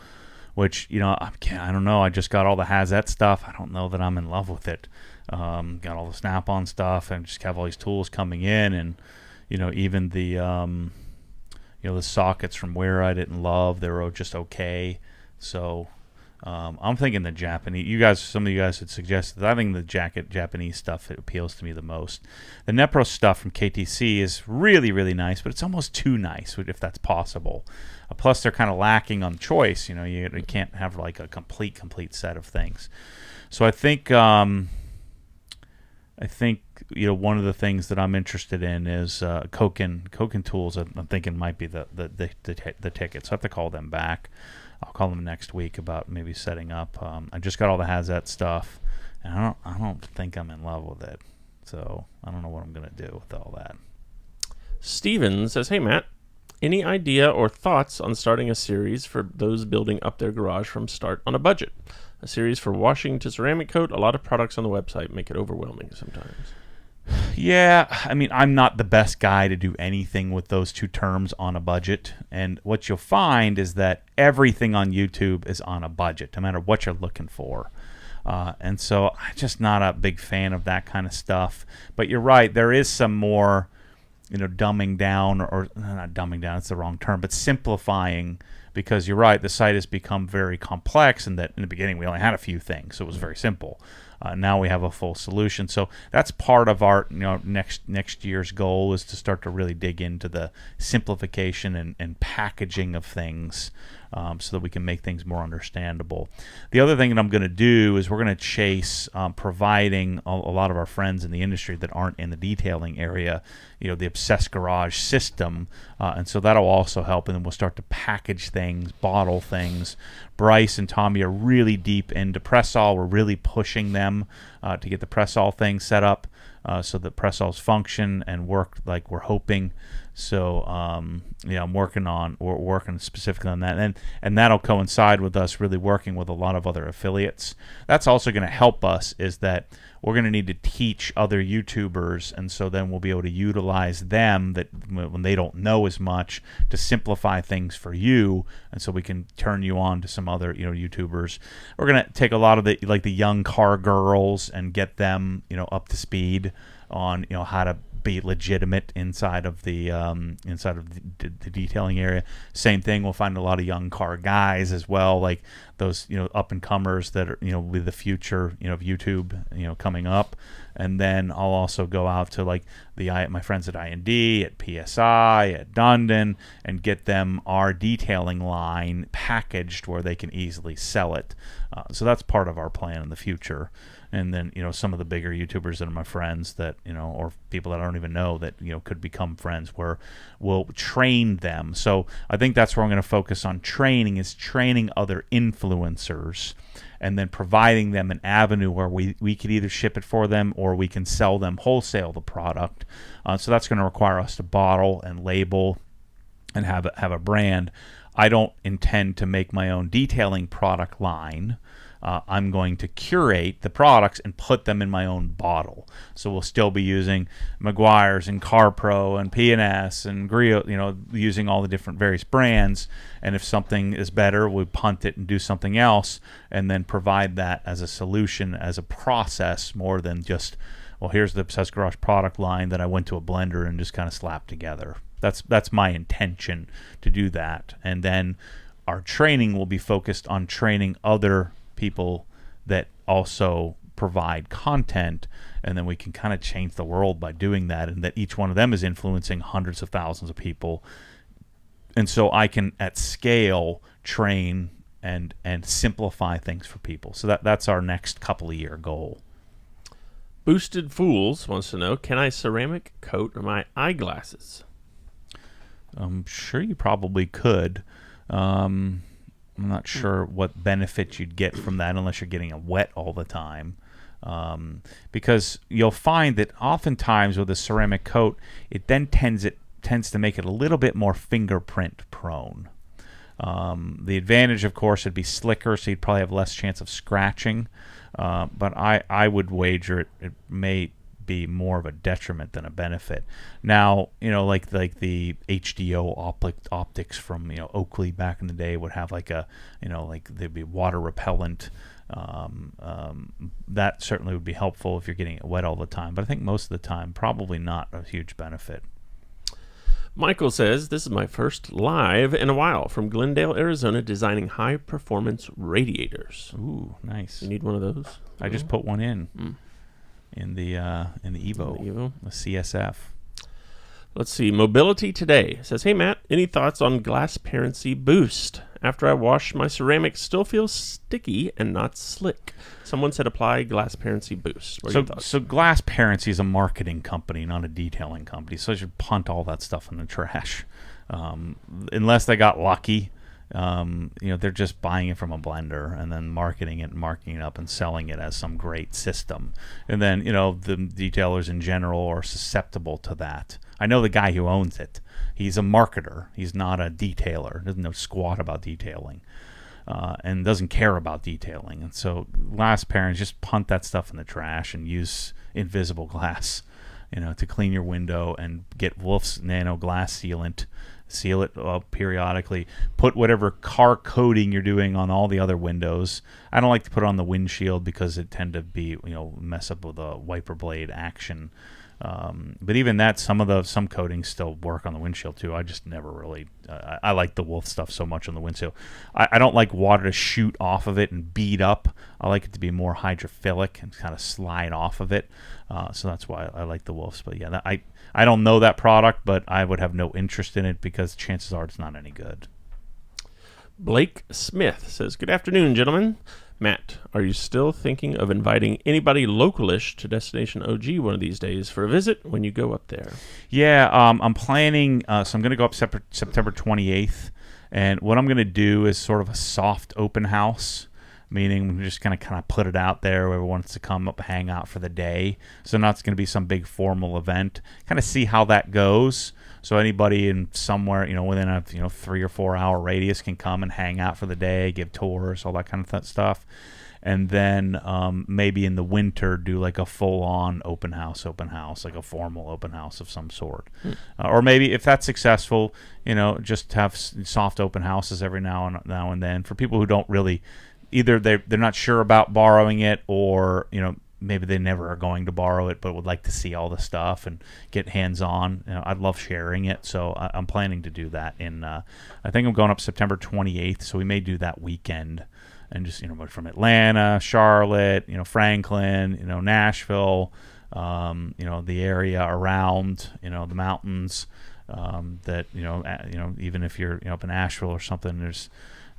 which, I don't know. I just got all the Hazette stuff. I don't know that I'm in love with it. Got all the Snap-on stuff and just have all these tools coming in, and, even the, the sockets from Where I didn't love. They were just okay. So I'm thinking the Japanese. Some of you guys had suggested that I think the Japanese stuff appeals to me the most. The Nepro stuff from KTC is really, really nice, but it's almost too nice if that's possible. Plus, they're kind of lacking on choice. You can't have like a complete set of things. So I think one of the things that I'm interested in is Koken Tools. I'm thinking might be the ticket. So I have to call them back. I'll call them next week about maybe setting up. I just got all the Hazette stuff, and I don't think I'm in love with it. So I don't know what I'm gonna do with all that. Steven says, "Hey Matt, any idea or thoughts on starting a series for those building up their garage from start on a budget? A series for washing to ceramic coat. A lot of products on the website make it overwhelming sometimes." Yeah, I mean, I'm not the best guy to do anything with those two terms, on a budget. And what you'll find is that everything on YouTube is on a budget, no matter what you're looking for. And so I'm just not a big fan of that kind of stuff. But you're right, there is some more, dumbing down, or not dumbing down, it's the wrong term, but simplifying, because you're right, the site has become very complex, and that in the beginning we only had a few things, so it was very simple. Now we have a full solution. So that's part of our next year's goal, is to start to really dig into the simplification and packaging of things, so that we can make things more understandable. The other thing that I'm going to do is we're going to chase providing a lot of our friends in the industry that aren't in the detailing area, the Obsessed Garage system, and so that'll also help. And then we'll start to package things, bottle things. Bryce and Tommy are really deep into Pressall. We're really pushing them to get the Pressall thing set up, so that Pressalls function and work like we're hoping. So we're working specifically on that, and that'll coincide with us really working with a lot of other affiliates. That's also going to help us, is that we're going to need to teach other YouTubers, and so then we'll be able to utilize them that when they don't know as much, to simplify things for you, and so we can turn you on to some other YouTubers. We're going to take a lot of the young car girls and get them up to speed on how to be legitimate inside of the detailing area. Same thing, we'll find a lot of young car guys as well, like those up and comers that are will be the future of YouTube coming up. And then I'll also go out to my friends at I&D, at PSI, at Dundon, and get them our detailing line packaged where they can easily sell it. So that's part of our plan in the future. And then some of the bigger YouTubers that are my friends that or people that I don't even know that could become friends, where we'll train them. So I think that's where I'm going to focus on training, is training other influencers, and then providing them an avenue where we could either ship it for them, or we can sell them wholesale the product. So that's going to require us to bottle and label and have a brand. I don't intend to make my own detailing product line. I'm going to curate the products and put them in my own bottle. So we'll still be using Meguiar's and CarPro and P&S and Griot, using all the different various brands. And if something is better, we punt it and do something else, and then provide that as a solution, as a process, more than just, well, here's the Obsessed Garage product line that I went to a blender and just kind of slapped together. That's my intention, to do that. And then our training will be focused on training other people that also provide content, and then we can kind of change the world by doing that, and that each one of them is influencing hundreds of thousands of people. And so I can, at scale, train and simplify things for people. So that's our next couple of year goal. Boosted Fools wants to know, can I ceramic coat my eyeglasses? I'm sure you probably could. I'm not sure what benefit you'd get from that, unless you're getting it wet all the time. Because you'll find that oftentimes with a ceramic coat, it then tends to make it a little bit more fingerprint prone. The advantage, of course, would be slicker, so you'd probably have less chance of scratching. But I would wager it may be more of a detriment than a benefit. Now, like the HDO optics from Oakley back in the day would have like a like they'd be water repellent. That certainly would be helpful if you're getting it wet all the time. But I think most of the time, probably not a huge benefit. Michael says, this is my first live in a while from Glendale, Arizona, designing high-performance radiators. Ooh, nice. You need one of those? I just put one in the Evo, the CSF. Let's see. Mobility Today says, hey, Matt, any thoughts on Glassparency Boost? After I wash, my ceramics still feels sticky and not slick. Someone said apply Glassparency Boost. What are your thoughts? So Glassparency is a marketing company, not a detailing company. So I should punt all that stuff in the trash. Unless they got lucky. They're just buying it from a blender and then marketing it up and selling it as some great system. And then, the detailers in general are susceptible to that. I know the guy who owns it. He's a marketer. He's not a detailer. Doesn't know squat about detailing. And doesn't care about detailing. And so Glassparents, just punt that stuff in the trash and use invisible glass, to clean your window, and get Wolf's Nano Glass Sealant. Seal it periodically. Put whatever car coating you're doing on all the other windows. I don't like to put it on the windshield because it tend to be mess up with the wiper blade action. But even that, some coatings still work on the windshield too. I just never really. I like the Wolf stuff so much on the windshield. I don't like water to shoot off of it and bead up. I like it to be more hydrophilic and kind of slide off of it. So that's why I like the Wolves. But yeah, I don't know that product, but I would have no interest in it because chances are it's not any good. Blake Smith says, good afternoon, gentlemen. Matt, are you still thinking of inviting anybody localish to Destination OG one of these days for a visit when you go up there? Yeah, I'm planning, so I'm going to go up September 28th, and what I'm going to do is sort of a soft open house, meaning we're just going to kind of put it out there where everyone wants to come up, hang out for the day. So not going to be some big formal event. Kind of see how that goes. So anybody in somewhere, within a 3 or 4 hour radius can come and hang out for the day, give tours, all that kind of stuff. And then maybe in the winter do like a full-on open house, like a formal open house of some sort. Or maybe if that's successful, just have soft open houses every now and then for people who don't really, either they're not sure about borrowing it, or maybe they never are going to borrow it but would like to see all the stuff and get hands-on. I'd love sharing it, so I'm planning to do that I think I'm going up September 28th, so we may do that weekend, and just from Atlanta, Charlotte, Franklin, Nashville, the area around, the mountains, that even if you're up in Asheville or something, there's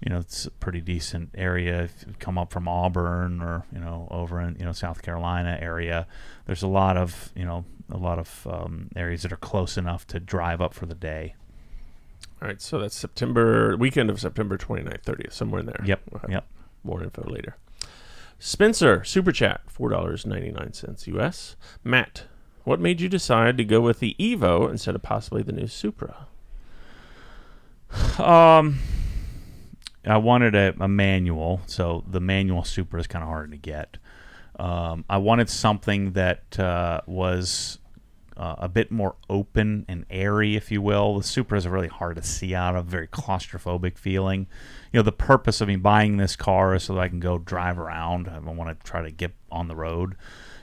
it's a pretty decent area. If you come up from Auburn or over in South Carolina area, there's a lot of areas that are close enough to drive up for the day. All right, so that's weekend of September 29th, 30th, somewhere in there. Yep. We'll have Yep. more info later. Spencer, Super Chat, $4.99 US. Matt, what made you decide to go with the Evo instead of possibly the new Supra? I wanted a manual, so the manual Supra is kind of hard to get. I wanted something that was a bit more open and airy, if you will. The Supras are really hard to see out of, very claustrophobic feeling. The purpose of me buying this car is so that I can go drive around. I don't want to try to get on the road.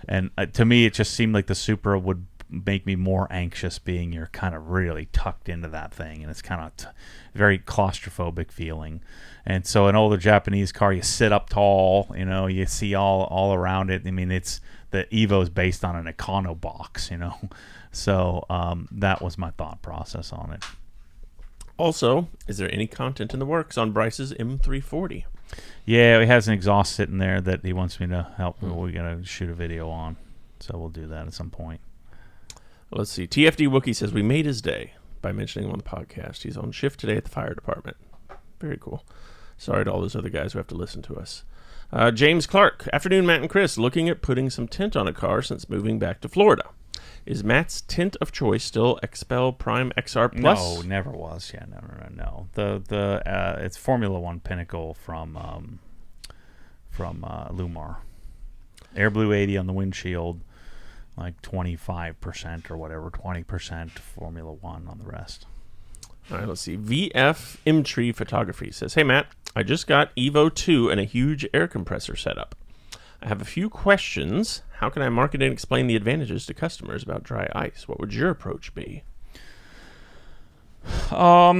And to me, it just seemed like the Supra would make me more anxious, being you're kind of really tucked into that thing, and it's kind of very claustrophobic feeling. And so an older Japanese car, you sit up tall, you see all around it. I mean, the Evo is based on an Econo box, so that was my thought process on it. Also, is there any content in the works on Bryce's M340? Yeah, he has an exhaust sitting there that he wants me to help. We're gonna shoot a video on, so we'll do that at some point. Let's see. TFD Wookie says we made his day by mentioning him on the podcast. He's on shift today at the fire department. Very cool. Sorry to all those other guys who have to listen to us. James Clark. Afternoon, Matt and Chris. Looking at putting some tint on a car since moving back to Florida. Is Matt's tint of choice still XPEL Prime XR Plus? No, never was. Yeah, no. It's Formula One Pinnacle from Lumar. Air Blue 80 on the windshield. like 25% or whatever, 20% Formula One on the rest. All right, let's see. VF Imtree Photography says, "Hey Matt, I just got Evo 2 and a huge air compressor setup. I have a few questions. How can I market and explain the advantages to customers about dry ice? What would your approach be?" I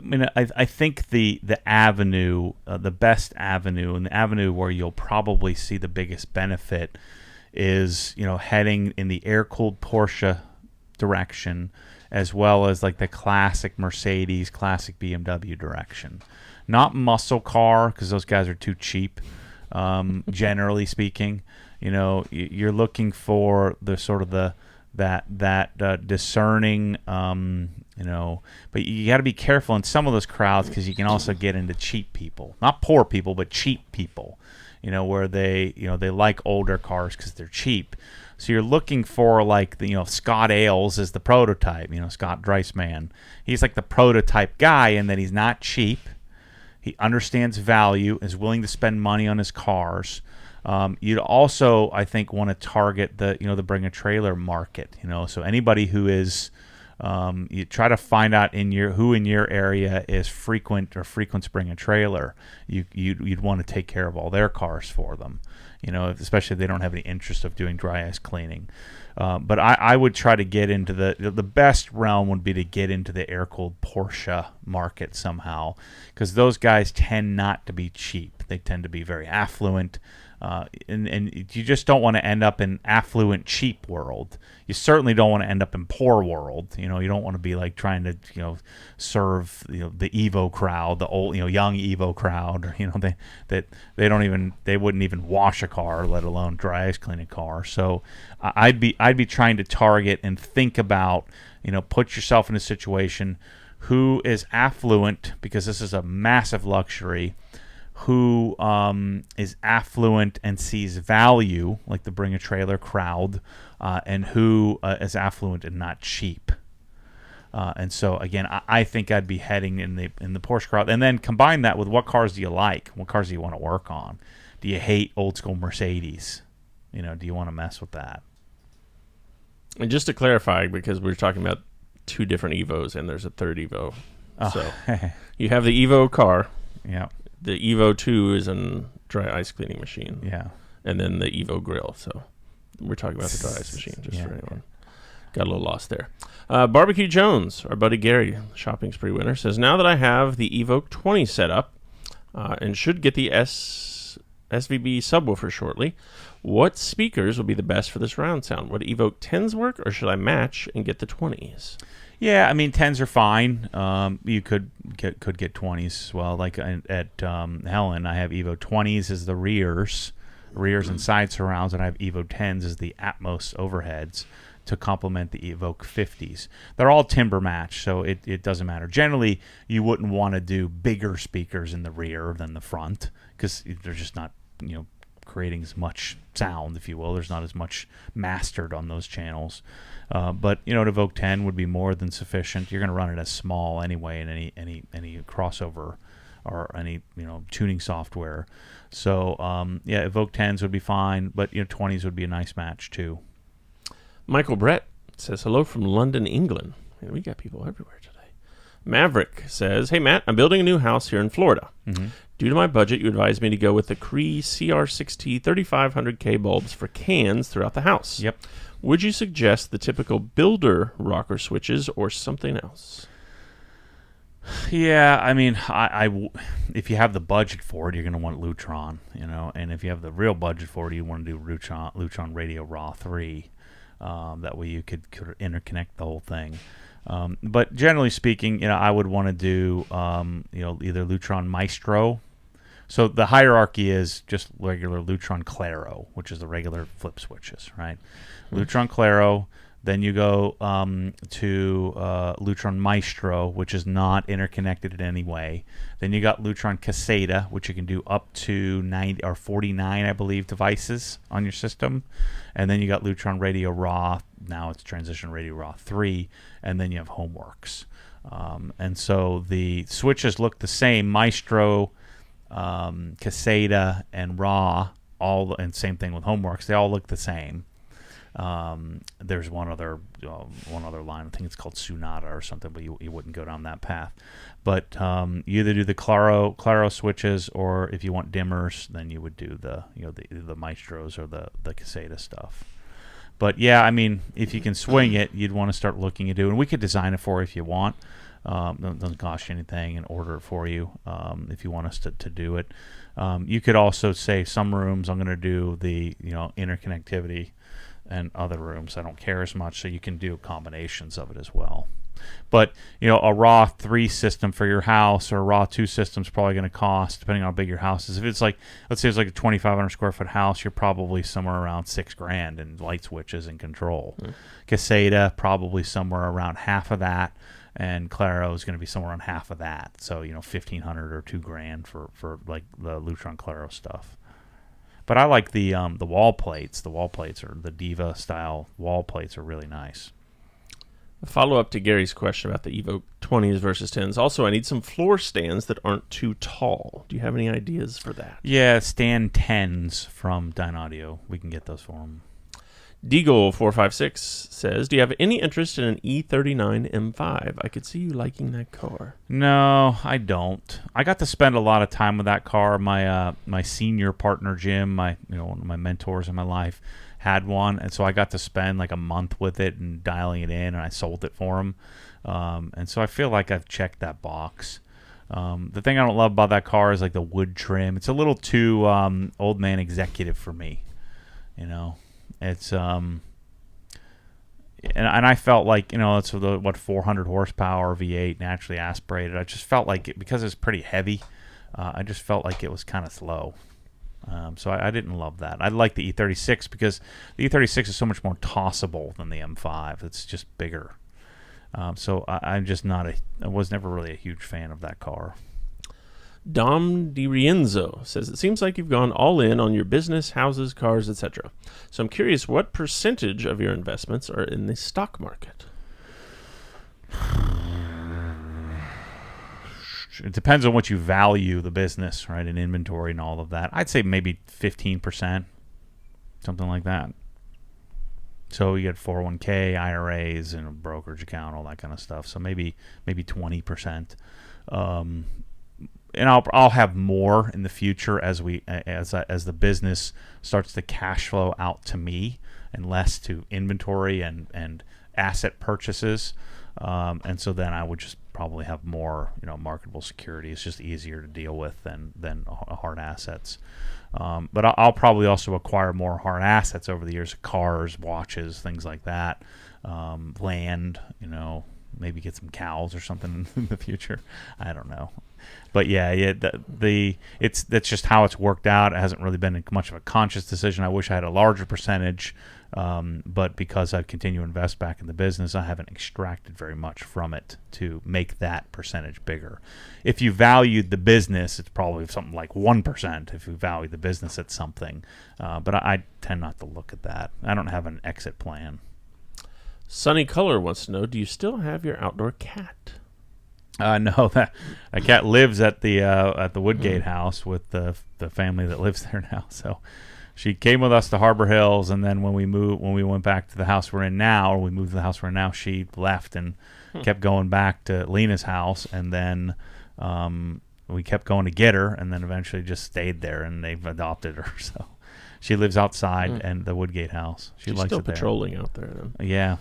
mean, I think the avenue, the best avenue, and the avenue where you'll probably see the biggest benefit is, heading in the air-cooled Porsche direction, as well as like the classic Mercedes, classic BMW direction. Not muscle car, because those guys are too cheap, generally speaking. You're looking for the sort of that discerning, but you got to be careful in some of those crowds, because you can also get into cheap people, not poor people, but cheap people, where they like older cars because they're cheap. So you're looking for like Scott Ailes is the prototype, Scott Dreisman. He's like the prototype guy, in that he's not cheap. He understands value, is willing to spend money on his cars. You'd also, I think, want to target the bring a trailer market. So anybody who is, you try to find out who in your area is frequents bring a trailer. You'd want to take care of all their cars for them. Especially if they don't have any interest of doing dry ice cleaning. But I would try to get into the best realm would be to get into the air-cooled Porsche market somehow, because those guys tend not to be cheap. They tend to be very affluent. And you just don't want to end up in affluent cheap world. You certainly don't want to end up in poor world. You don't want to be like trying to serve the Evo crowd, the old young Evo crowd, or they wouldn't even wash a car, let alone dry ice clean a car. So I'd be trying to target and think about, put yourself in a situation who is affluent, because this is a massive luxury, who is affluent and sees value, like the bring a trailer crowd, and who is affluent and not cheap. And so again, I think I'd be heading in the Porsche crowd, and then combine that with what cars do you like, what cars do you want to work on. Do you hate old school Mercedes? Do you want to mess with that? And just to clarify, because we're talking about two different Evos, and there's a third Evo. Oh. So you have the Evo car. Yeah. The Evo 2 is a dry ice cleaning machine. Yeah. And then the Evo grill. So we're talking about the dry ice machine, just for anyone. Got a little lost there. Barbecue Jones, our buddy Gary, shopping spree winner, says, "Now that I have the Evoque 20 set up and should get the SVB subwoofer shortly, what speakers will be the best for this round sound? Would Evoque 10s work, or should I match and get the 20s?" Yeah, I mean 10s are fine. You could get 20s as well. Like at Helen, I have Evo 20s as the rears and side surrounds, and I have Evo 10s as the Atmos overheads to complement the Evoque 50s. They're all timber match, so it doesn't matter. Generally, you wouldn't want to do bigger speakers in the rear than the front, because they're just not creating as much sound, if you will. There's not as much mastered on those channels. But an Evoque 10 would be more than sufficient. You're going to run it as small anyway in any crossover or any tuning software. So Evoque 10s would be fine, but 20s would be a nice match too. Michael Brett says, "Hello from London, England." Man, we got people everywhere today. Maverick says, "Hey Matt, I'm building a new house here in Florida. Mm-hmm. Due to my budget, you advised me to go with the Cree CR6T 3500K bulbs for cans throughout the house. Yep. Would you suggest the typical builder rocker switches or something else?" Yeah, I mean, if you have the budget for it, you're going to want Lutron, and if you have the real budget for it, you want to do Lutron Radio Raw 3. That way you could interconnect the whole thing. But generally speaking, I would want to do, either Lutron Maestro. So the hierarchy is just regular Lutron Claro, which is the regular flip switches, right? Mm-hmm. Lutron Claro. Then you go to Lutron Maestro, which is not interconnected in any way. Then you got Lutron Caseta, which you can do up to 90 or 49, I believe, devices on your system. And then you got Lutron Radio Raw. Now it's Transition Radio Raw 3. And then you have Homeworks. And so the switches look the same. Maestro, Caseta, and Raw and same thing with Homeworks. They all look the same. There's one other line. I think it's called Sonata or something, but you wouldn't go down that path. But you either do the Claro switches, or if you want dimmers, then you would do the Maestros or the Caseta stuff. But yeah, I mean, if you can swing it, you'd want to start looking into it. And we could design it for you if you want. Doesn't cost you anything, and order it for you if you want us to do it. You could also say some rooms I'm going to do the interconnectivity, and other rooms I don't care as much, so you can do combinations of it as well. But a raw 3 system for your house or a raw 2 system is probably going to cost, depending on how big your house is. If it's like, let's say it's like a 2,500 square foot house, you're probably somewhere around $6,000 in light switches and control. Caseta probably somewhere around half of that, and Claro is going to be somewhere around half of that. So $1,500 or $2,000 for like the Lutron Claro stuff. But I like the wall plates. The wall plates, or the Diva style wall plates, are really nice. A follow-up to Gary's question about the Evo 20s versus 10s. Also, I need some floor stands that aren't too tall. Do you have any ideas for that? Yeah, stand 10s from Dynaudio. We can get those for them. Deagle456 says, do you have any interest in an E39 M5? I could see you liking that car. No, I don't. I got to spend a lot of time with that car. My senior partner, Jim, one of my mentors in my life, had one, and so I got to spend like a month with it and dialing it in, and I sold it for him. And so I feel like I've checked that box. The thing I don't love about that car is like the wood trim. It's a little too old man executive for me. It's and I felt like it's the 400 horsepower V8 naturally aspirated. I just felt like it, because it's pretty heavy. I just felt like it was kind of slow. So I didn't love that. I like the E36 because the E36 is so much more tossable than the M5. It's just bigger. So I'm just I was never really a huge fan of that car. Dom DiRienzo says, it seems like you've gone all in on your business, houses, cars, etc. So I'm curious, what percentage of your investments are in the stock market? It depends on what you value the business, right, and inventory and all of that. I'd say maybe 15%, something like that. So you get 401k, IRAs, and a brokerage account, all that kind of stuff. So maybe 20%. And I'll have more in the future as the business starts to cash flow out to me and less to inventory and asset purchases. And so then I would just probably have more marketable security. It's just easier to deal with than hard assets. But I'll probably also acquire more hard assets over the years: cars, watches, things like that, land. Maybe get some cows or something in the future. I don't know. But yeah, that's just how it's worked out. It hasn't really been much of a conscious decision. I wish I had a larger percentage, but because I continue to invest back in the business, I haven't extracted very much from it to make that percentage bigger. If you valued the business, it's probably something like 1%. If you value the business at something, but I tend not to look at that. I don't have an exit plan. Sunny Color wants to know, do you still have your outdoor cat? No, that cat lives at the Woodgate house with the family that lives there now. So she came with us to Harbor Hills, and then when we went back to the house we're in now, or we moved to the house we're in now, she left and kept going back to Lena's house, and then we kept going to get her, and then eventually just stayed there, and they've adopted her. So she lives outside and the Woodgate house. She's likes still it there. Patrolling out there then. Yeah.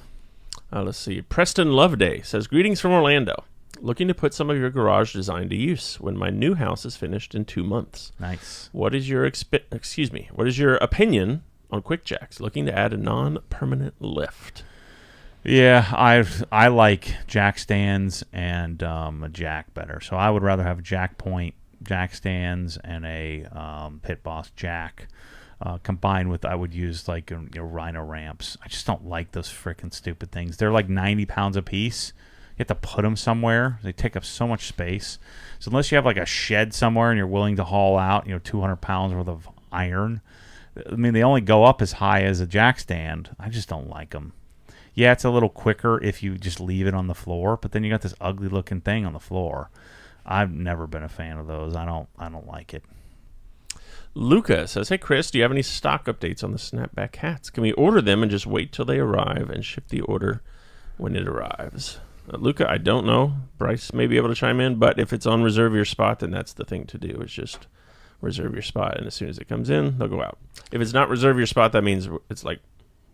Let's see. Preston Loveday says, greetings from Orlando. Looking to put some of your garage design to use when my new house is finished in 2 months. Nice. What is your What is your opinion on quick jacks? Looking to add a non-permanent lift. Yeah, I like jack stands and a jack better. So I would rather have a jack point, jack stands, and a Pit Boss jack. Combined with, I would use like Rhino ramps. I just don't like those freaking stupid things. They're like 90 pounds a piece. You have to put them somewhere. They take up so much space. So unless you have like a shed somewhere and you're willing to haul out 200 pounds worth of iron, I mean, they only go up as high as a jack stand. I just don't like them. Yeah, it's a little quicker if you just leave it on the floor, but then you got this ugly looking thing on the floor. I've never been a fan of those. I don't like it. Luca says, hey, Chris, do you have any stock updates on the snapback hats? Can we order them and just wait till they arrive and ship the order when it arrives? Luca, I don't know. Bryce may be able to chime in, but if it's on reserve your spot, then that's the thing to do. Is just reserve your spot, and as soon as it comes in, they'll go out. If it's not reserve your spot, that means it's like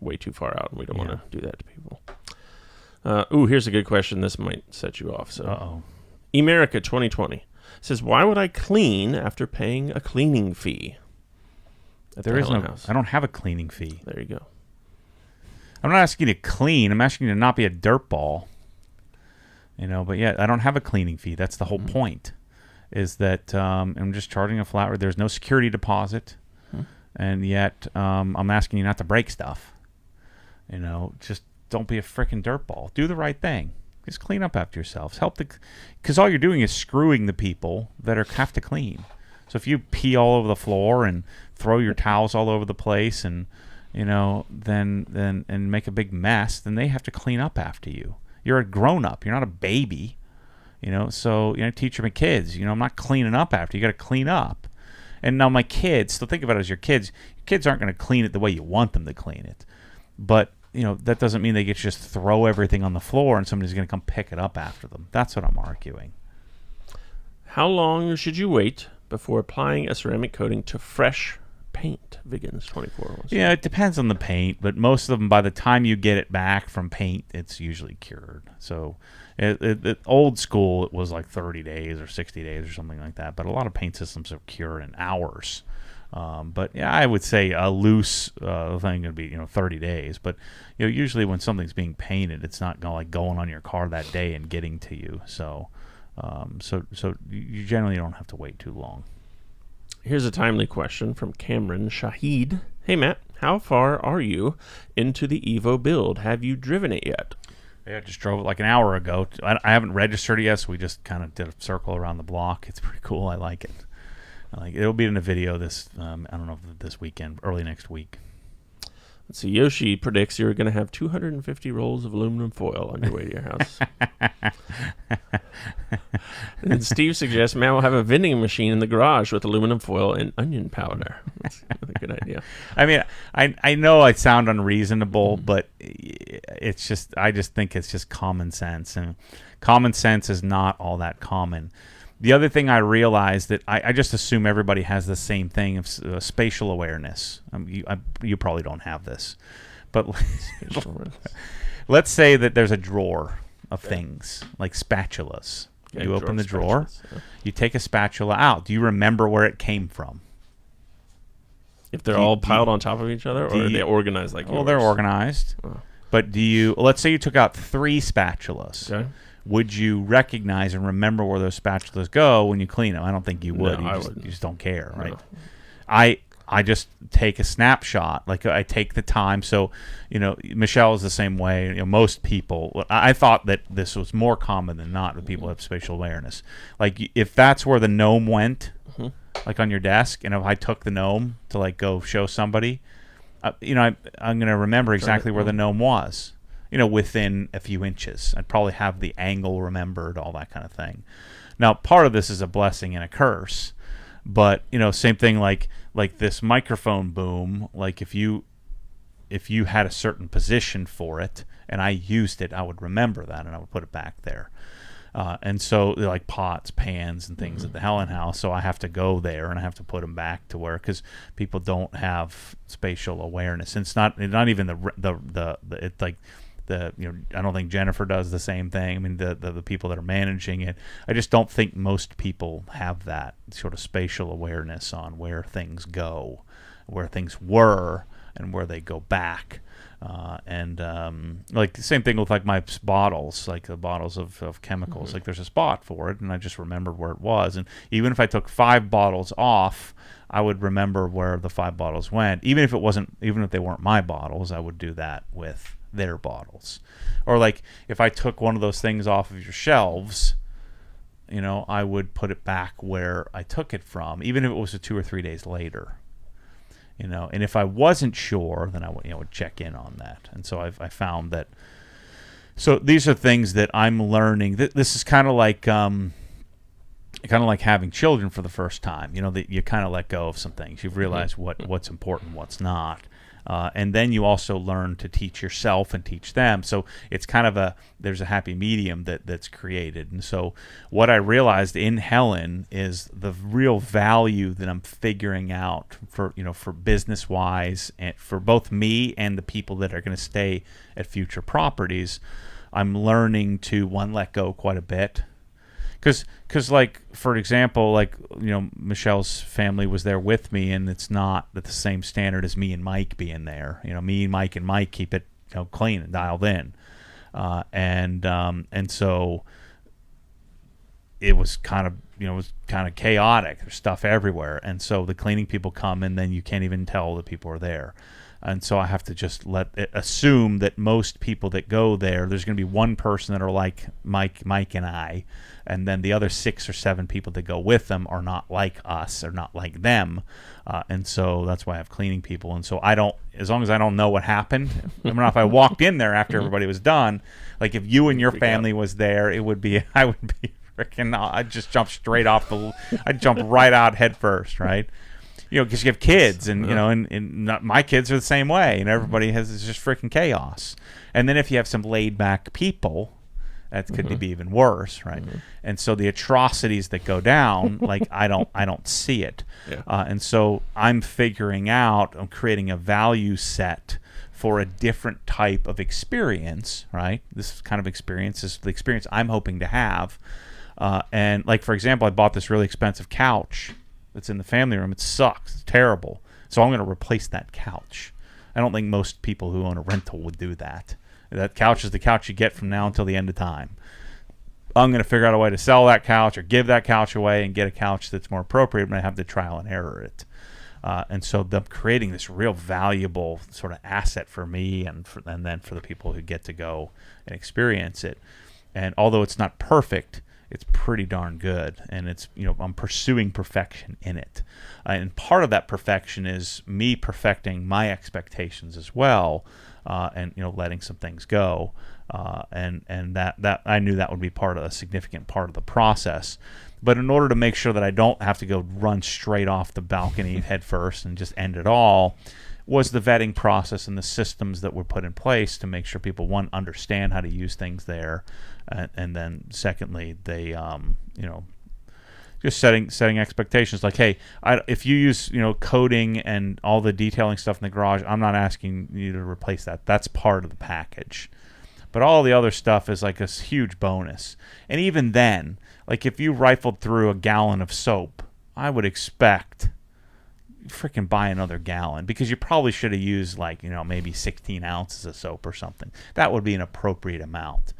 way too far out, and we don't want to do that to people. Here's a good question. This might set you off. So, Emerica 2020 says, why would I clean after paying a cleaning fee? There is no house? I don't have a cleaning fee. There you go. I'm not asking you to clean. I'm asking you to not be a dirtball. But yeah, I don't have a cleaning fee. That's the whole point. Is that I'm just charging a flat rate. There's no security deposit, and yet I'm asking you not to break stuff. Just don't be a freaking dirtball. Do the right thing. Just clean up after yourselves. Because all you're doing is screwing the people that have to clean. So if you pee all over the floor and throw your towels all over the place, and then make a big mess, then they have to clean up after you. You're a grown up. You're not a baby. So teach my kids. I'm not cleaning up after you. Got to clean up. And now my kids. So think about it as your kids. Your kids aren't going to clean it the way you want them to clean it, but that doesn't mean they get to just throw everything on the floor and somebody's going to come pick it up after them. That's what I'm arguing. How long should you wait before applying a ceramic coating to fresh paint? Viggens 24. Yeah, it depends on the paint, but most of them, by the time you get it back from paint, it's usually cured. So old school, it was like 30 days or 60 days or something like that, but a lot of paint systems are cured in hours. But yeah, I would say a loose thing would be 30 days. But usually when something's being painted, it's not going on your car that day and getting to you. So you generally don't have to wait too long. Here's a timely question from Cameron Shahid. Hey Matt, how far are you into the Evo build? Have you driven it yet? Yeah, I just drove it like an hour ago. I haven't registered it yet, so we just kind of did a circle around the block. It's pretty cool. I like it. It'll be in a video this I don't know if this weekend, early next week. Let's see. Yoshi predicts you're going to have 250 rolls of aluminum foil on your way to your house. And Steve suggests Matt will have a vending machine in the garage with aluminum foil and onion powder. That's a good idea. I mean, I know I sound unreasonable, but I just think it's just common sense, and common sense is not all that common. The other thing I realized that I just assume everybody has the same thing of spatial awareness. You probably don't have this, but let's say that there's a drawer of things like spatulas. Yeah, you open the drawer, you take a spatula out. Do you remember where it came from? If they're all piled on top of each other, or are they organized like yours? Well, they're organized. Oh. But let's say you took out 3 spatulas. Okay. Would you recognize and remember where those spatulas go when you clean them? I don't think you would. No, you just don't care, right? No. I just take a snapshot. Like I take the time. So, Michelle is the same way. Most people, I thought that this was more common than not with people who have spatial awareness. Like if that's where the gnome went, like on your desk, and if I took the gnome to go show somebody, I'm going to remember exactly where the gnome was. Within a few inches. I'd probably have the angle remembered, all that kind of thing. Now, part of this is a blessing and a curse, but same thing like this microphone boom. Like if you had a certain position for it and I used it, I would remember that and I would put it back there. And so like pots, pans, and things at the Helen House. So I have to go there and I have to put them back to where, because people don't have spatial awareness. And it's not even it's like. I don't think Jennifer does the same thing. I mean, the people that are managing it, I just don't think most people have that sort of spatial awareness on where things go, where things were, and where they go back. Like the same thing with like my bottles, like the bottles of chemicals. Like there's a spot for it, and I just remembered where it was. And even if I took 5 bottles off, I would remember where the 5 bottles went. Even if they weren't my bottles, I would do that with their bottles. Or like if I took one of those things off of your shelves, I would put it back where I took it from, even if it was 2 or 3 days later. And if I wasn't sure, then I would check in on that. And so I found that. So these are things that I'm learning. This is kind of like kind of like having children for the first time. That you kind of let go of some things. You've realized what's important, what's not. And then you also learn to teach yourself and teach them. So it's kind of there's a happy medium that's created. And so what I realized in Helen is the real value that I'm figuring out for business wise, and for both me and the people that are going to stay at future properties. I'm learning to let go quite a bit. Because like, for example, like, Michelle's family was there with me, and it's not at the same standard as me and Mike being there. Me, Mike, and Mike keep it clean and dialed in, and so it was kind of chaotic. There's stuff everywhere, and so the cleaning people come, and then you can't even tell the people are there. And so I have to just assume that most people that go there's going to be one person that are like Mike and I, and then the other 6 or 7 people that go with them are not like us, or not like them. And so that's why I have cleaning people. And so as long as I don't know what happened, if I walked in there after everybody was done, like if you and your family was there, I would be freaking, I'd just jump straight off I'd jump right out head first, right? Because you have kids, and my kids are the same way, and everybody it's just freaking chaos. And then if you have some laid back people, that could be even worse, right? And so the atrocities that go down, like I don't see it. Yeah. And so I'm creating a value set for a different type of experience, right? This kind of experience is the experience I'm hoping to have. And like, for example, I bought this really expensive couch that's in the family room. It sucks. It's terrible. So I'm going to replace that couch. I don't think most people who own a rental would do that. That couch is the couch you get from now until the end of time. I'm going to figure out a way to sell that couch or give that couch away and get a couch that's more appropriate when I have to trial and error it. And so them creating this real valuable sort of asset for me and then for the people who get to go and experience it. And although it's not perfect, it's pretty darn good, and it's I'm pursuing perfection in it, and part of that perfection is me perfecting my expectations as well, and letting some things go, and that I knew that would be a significant part of the process. But in order to make sure that I don't have to go run straight off the balcony head first and just end it all, was the vetting process and the systems that were put in place to make sure people, one, understand how to use things there, and then secondly, they just setting expectations. Like, hey, if you use coding and all the detailing stuff in the garage, I'm not asking you to replace that. That's part of the package. But all the other stuff is like a huge bonus. And even then, like if you rifled through a gallon of soap, I would expect freaking buy another gallon, because you probably should have used maybe 16 ounces of soap or something. That would be an appropriate amount.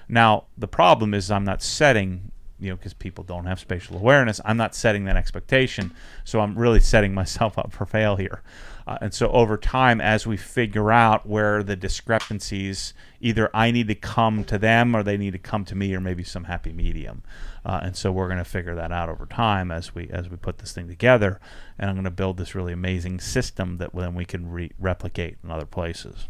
Now the problem is I'm not setting, because people don't have spatial awareness, I'm not setting that expectation, so I'm really setting myself up for failure. And so over time, as we figure out where the discrepancies, either I need to come to them or they need to come to me, or maybe some happy medium. And so we're going to figure that out over time as we put this thing together. And I'm going to build this really amazing system that then we can replicate in other places.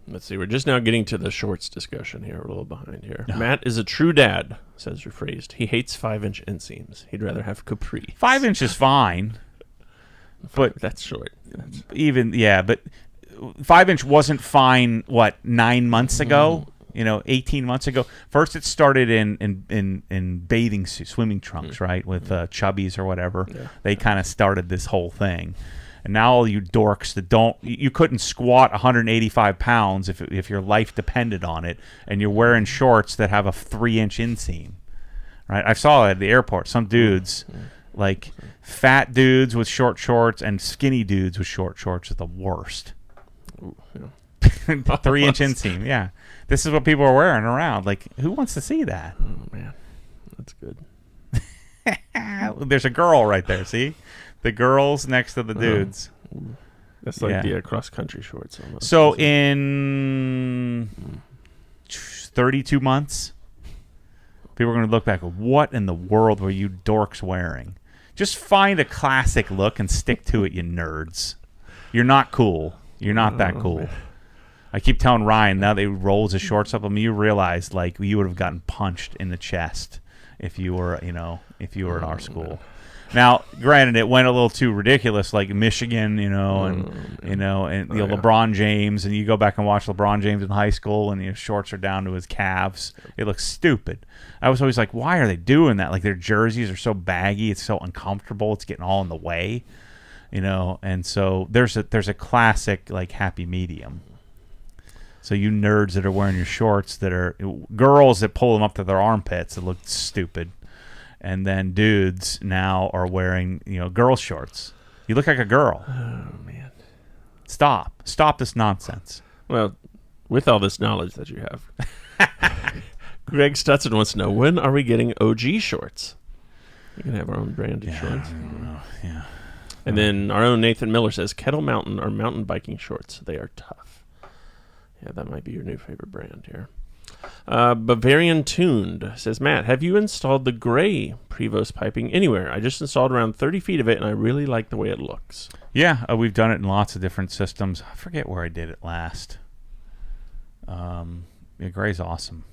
Let's see. We're just now getting to the shorts discussion here. We're a little behind here. Matt is a true dad, says rephrased. He hates 5-inch inseams. He'd rather have capri. 5 inch is fine. But that's short. But 5 inch wasn't fine. 9 months ago? 18 months ago. First, it started in bathing suits, swimming trunks, right, with chubbies or whatever. Yeah. They kind of started this whole thing, and now all you dorks that you couldn't squat 185 pounds if your life depended on it, and you're wearing shorts that have a 3-inch inseam, right? I saw it at the airport. Some dudes. Like fat dudes with short shorts and skinny dudes with short shorts is the worst. Ooh, yeah. 3-inch inseam, yeah. This is what people are wearing around. Like, who wants to see that? Oh man, that's good. There's a girl right there. See, the girls next to the dudes. That's like the cross country shorts almost. So in 32 months, people are going to look back. What in the world were you dorks wearing? Just find a classic look and stick to it, you nerds. You're not cool. You're not that cool. Man. I keep telling Ryan, now that he rolls his shorts up on me, you realize you would have gotten punched in the chest if you were in our school. Now, granted, it went a little too ridiculous, like Michigan, and LeBron James, and you go back and watch LeBron James in high school, and his shorts are down to his calves. It looks stupid. I was always like, why are they doing that? Like, their jerseys are so baggy, it's so uncomfortable, it's getting all in the way, And so there's a classic like happy medium. So you nerds that are wearing your shorts that are girls that pull them up to their armpits, that look stupid. And then dudes now are wearing, girl shorts. You look like a girl. Oh, man. Stop this nonsense. Well, with all this knowledge that you have. Greg Stutson wants to know, when are we getting OG shorts? We can have our own branded shorts. I don't know. Yeah. And then our own Nathan Miller says, Kettle Mountain are mountain biking shorts. They are tough. Yeah, that might be your new favorite brand here. Bavarian Tuned says, Matt, have you installed the gray Prevost piping anywhere? I just installed around 30 feet of it, and I really like the way it looks. Yeah, we've done it in lots of different systems. I forget where I did it last. Gray's awesome.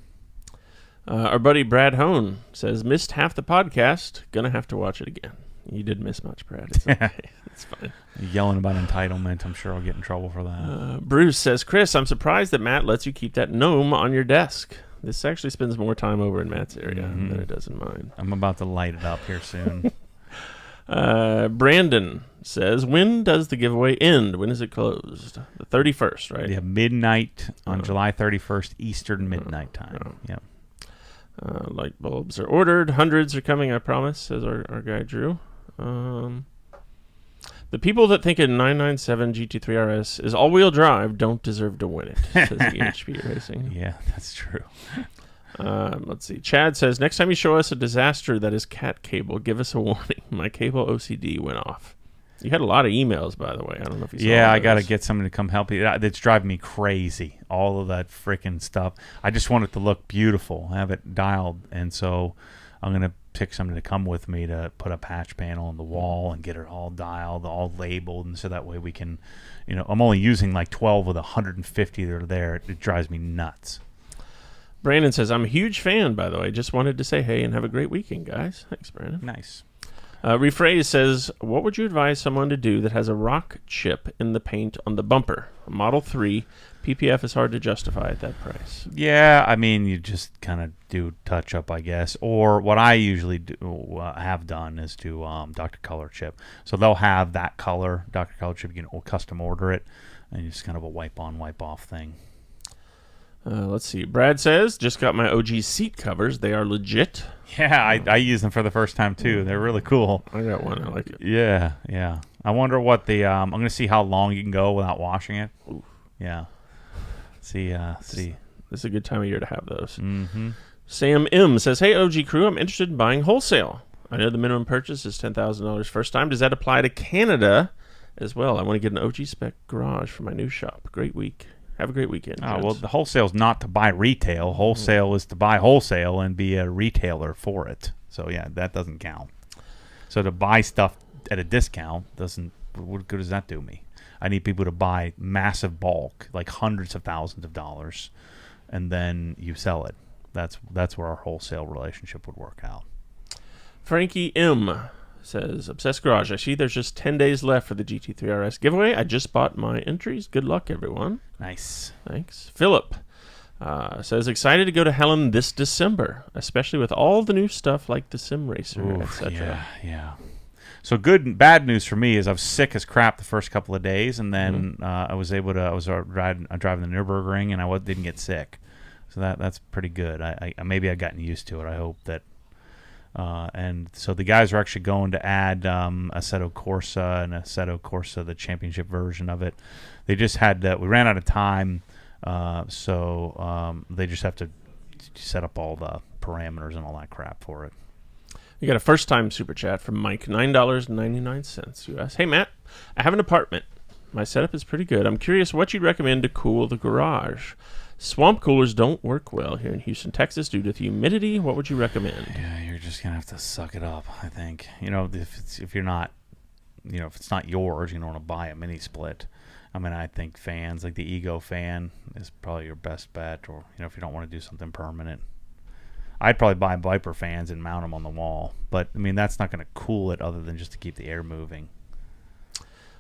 Our buddy Brad Hone says, missed half the podcast. Gonna have to watch it again. You did miss much, Brad. It's okay. It's fine. Yelling about entitlement. I'm sure I'll get in trouble for that. Bruce says, Chris, I'm surprised that Matt lets you keep that gnome on your desk. This actually spends more time over in Matt's area than it does in mine. I'm about to light it up here soon. Brandon says, when does the giveaway end? When is it closed? The 31st, right? Yeah, midnight on July 31st, Eastern midnight time. Yep. Light bulbs are ordered. Hundreds are coming, I promise, says our guy Drew. The people that think a 997 GT3 RS is all-wheel drive don't deserve to win it, says EHP Racing. Yeah, that's true. Let's see. Chad says, next time you show us a disaster that is cat cable, give us a warning. My cable OCD went off. You had a lot of emails, by the way. I don't know if you saw Yeah, I got to get someone to come help you. It's driving me crazy, all of that freaking stuff. I just want it to look beautiful, have it dialed, and so I'm going to pick someone to come with me to put a patch panel on the wall and get it all dialed, all labeled, and so that way we can, I'm only using like 12 of the 150 that are there. It drives me nuts. Brandon says, I'm a huge fan, by the way. Just wanted to say hey and have a great weekend, guys. Thanks, Brandon. Nice. Rephrase says, what would you advise someone to do that has a rock chip in the paint on the bumper? A Model 3 PPF is hard to justify at that price. Yeah, I mean, you just kind of do touch up, I guess. Or what I usually have done is do Dr. Color chip. So they'll have that color, Dr. Color chip. You can custom order it, and it's kind of a wipe on, wipe off thing. Let's see. Brad says, just got my OG seat covers. They are legit. Yeah, I use them for the first time, too. They're really cool. I got one. I like it. Yeah. I wonder what the... I'm going to see how long you can go without washing it. Ooh. Yeah. See. This is a good time of year to have those. Mm-hmm. Sam M. says, hey, OG crew, I'm interested in buying wholesale. I know the minimum purchase is $10,000 first time. Does that apply to Canada as well? I want to get an OG spec garage for my new shop. Great week. Have a great weekend. Oh, well, the wholesale is not to buy retail. Wholesale is to buy wholesale and be a retailer for it. So, yeah, that doesn't count. So to buy stuff at a discount doesn't... What good does that do me? I need people to buy massive bulk, like hundreds of thousands of dollars, and then you sell it. That's where our wholesale relationship would work out. Frankie M. says, Obsessed Garage, I see there's just 10 days left for the GT3 RS giveaway. I just bought my entries. Good luck, everyone. Nice. Thanks. Philip says, excited to go to Helen this December, especially with all the new stuff like the Sim Racer, etc. Yeah. So good and bad news for me is I was sick as crap the first couple of days, and then I was driving the Nürburgring, and I didn't get sick. So that's pretty good. I maybe I've gotten used to it. I hope that. And so the guys are actually going to add Assetto Corsa and Assetto Corsa, the championship version of it. They just had we ran out of time, so they just have to set up all the parameters and all that crap for it. You got a first-time super chat from Mike, $9.99 US. Hey, Matt, I have an apartment. My setup is pretty good. I'm curious what you'd recommend to cool the garage. Swamp coolers don't work well here in Houston, Texas due to the humidity. What would you recommend? Yeah, you're just gonna have to suck it up, I think. If you're not, if it's not yours, you don't want to buy a mini split. I mean, I think fans like the Ego fan is probably your best bet, or if you don't want to do something permanent. I'd probably buy Viper fans and mount them on the wall. But, I mean, that's not going to cool it other than just to keep the air moving.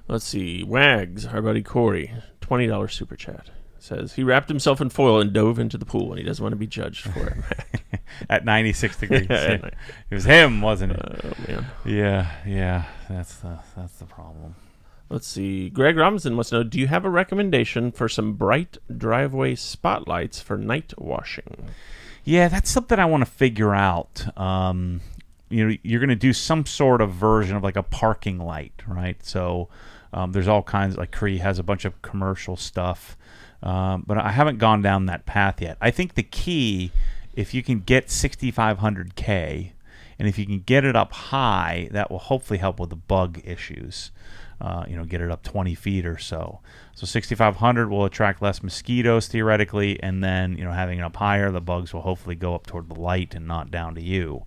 Let's see. Wags, our buddy Corey, $20 super chat. Says he wrapped himself in foil and dove into the pool, and he doesn't want to be judged for it. At 96 degrees. It was him, wasn't it? Oh, man. Yeah. That's the problem. Let's see. Greg Robinson wants to know, do you have a recommendation for some bright driveway spotlights for night washing? Yeah, that's something I want to figure out. You're going to do some sort of version of like a parking light, right? So there's all kinds, like Cree has a bunch of commercial stuff. But I haven't gone down that path yet. I think the key, if you can get 6,500K, and if you can get it up high, that will hopefully help with the bug issues. Get it up 20 feet or so. So 6,500 will attract less mosquitoes theoretically, and then having it up higher, the bugs will hopefully go up toward the light and not down to you.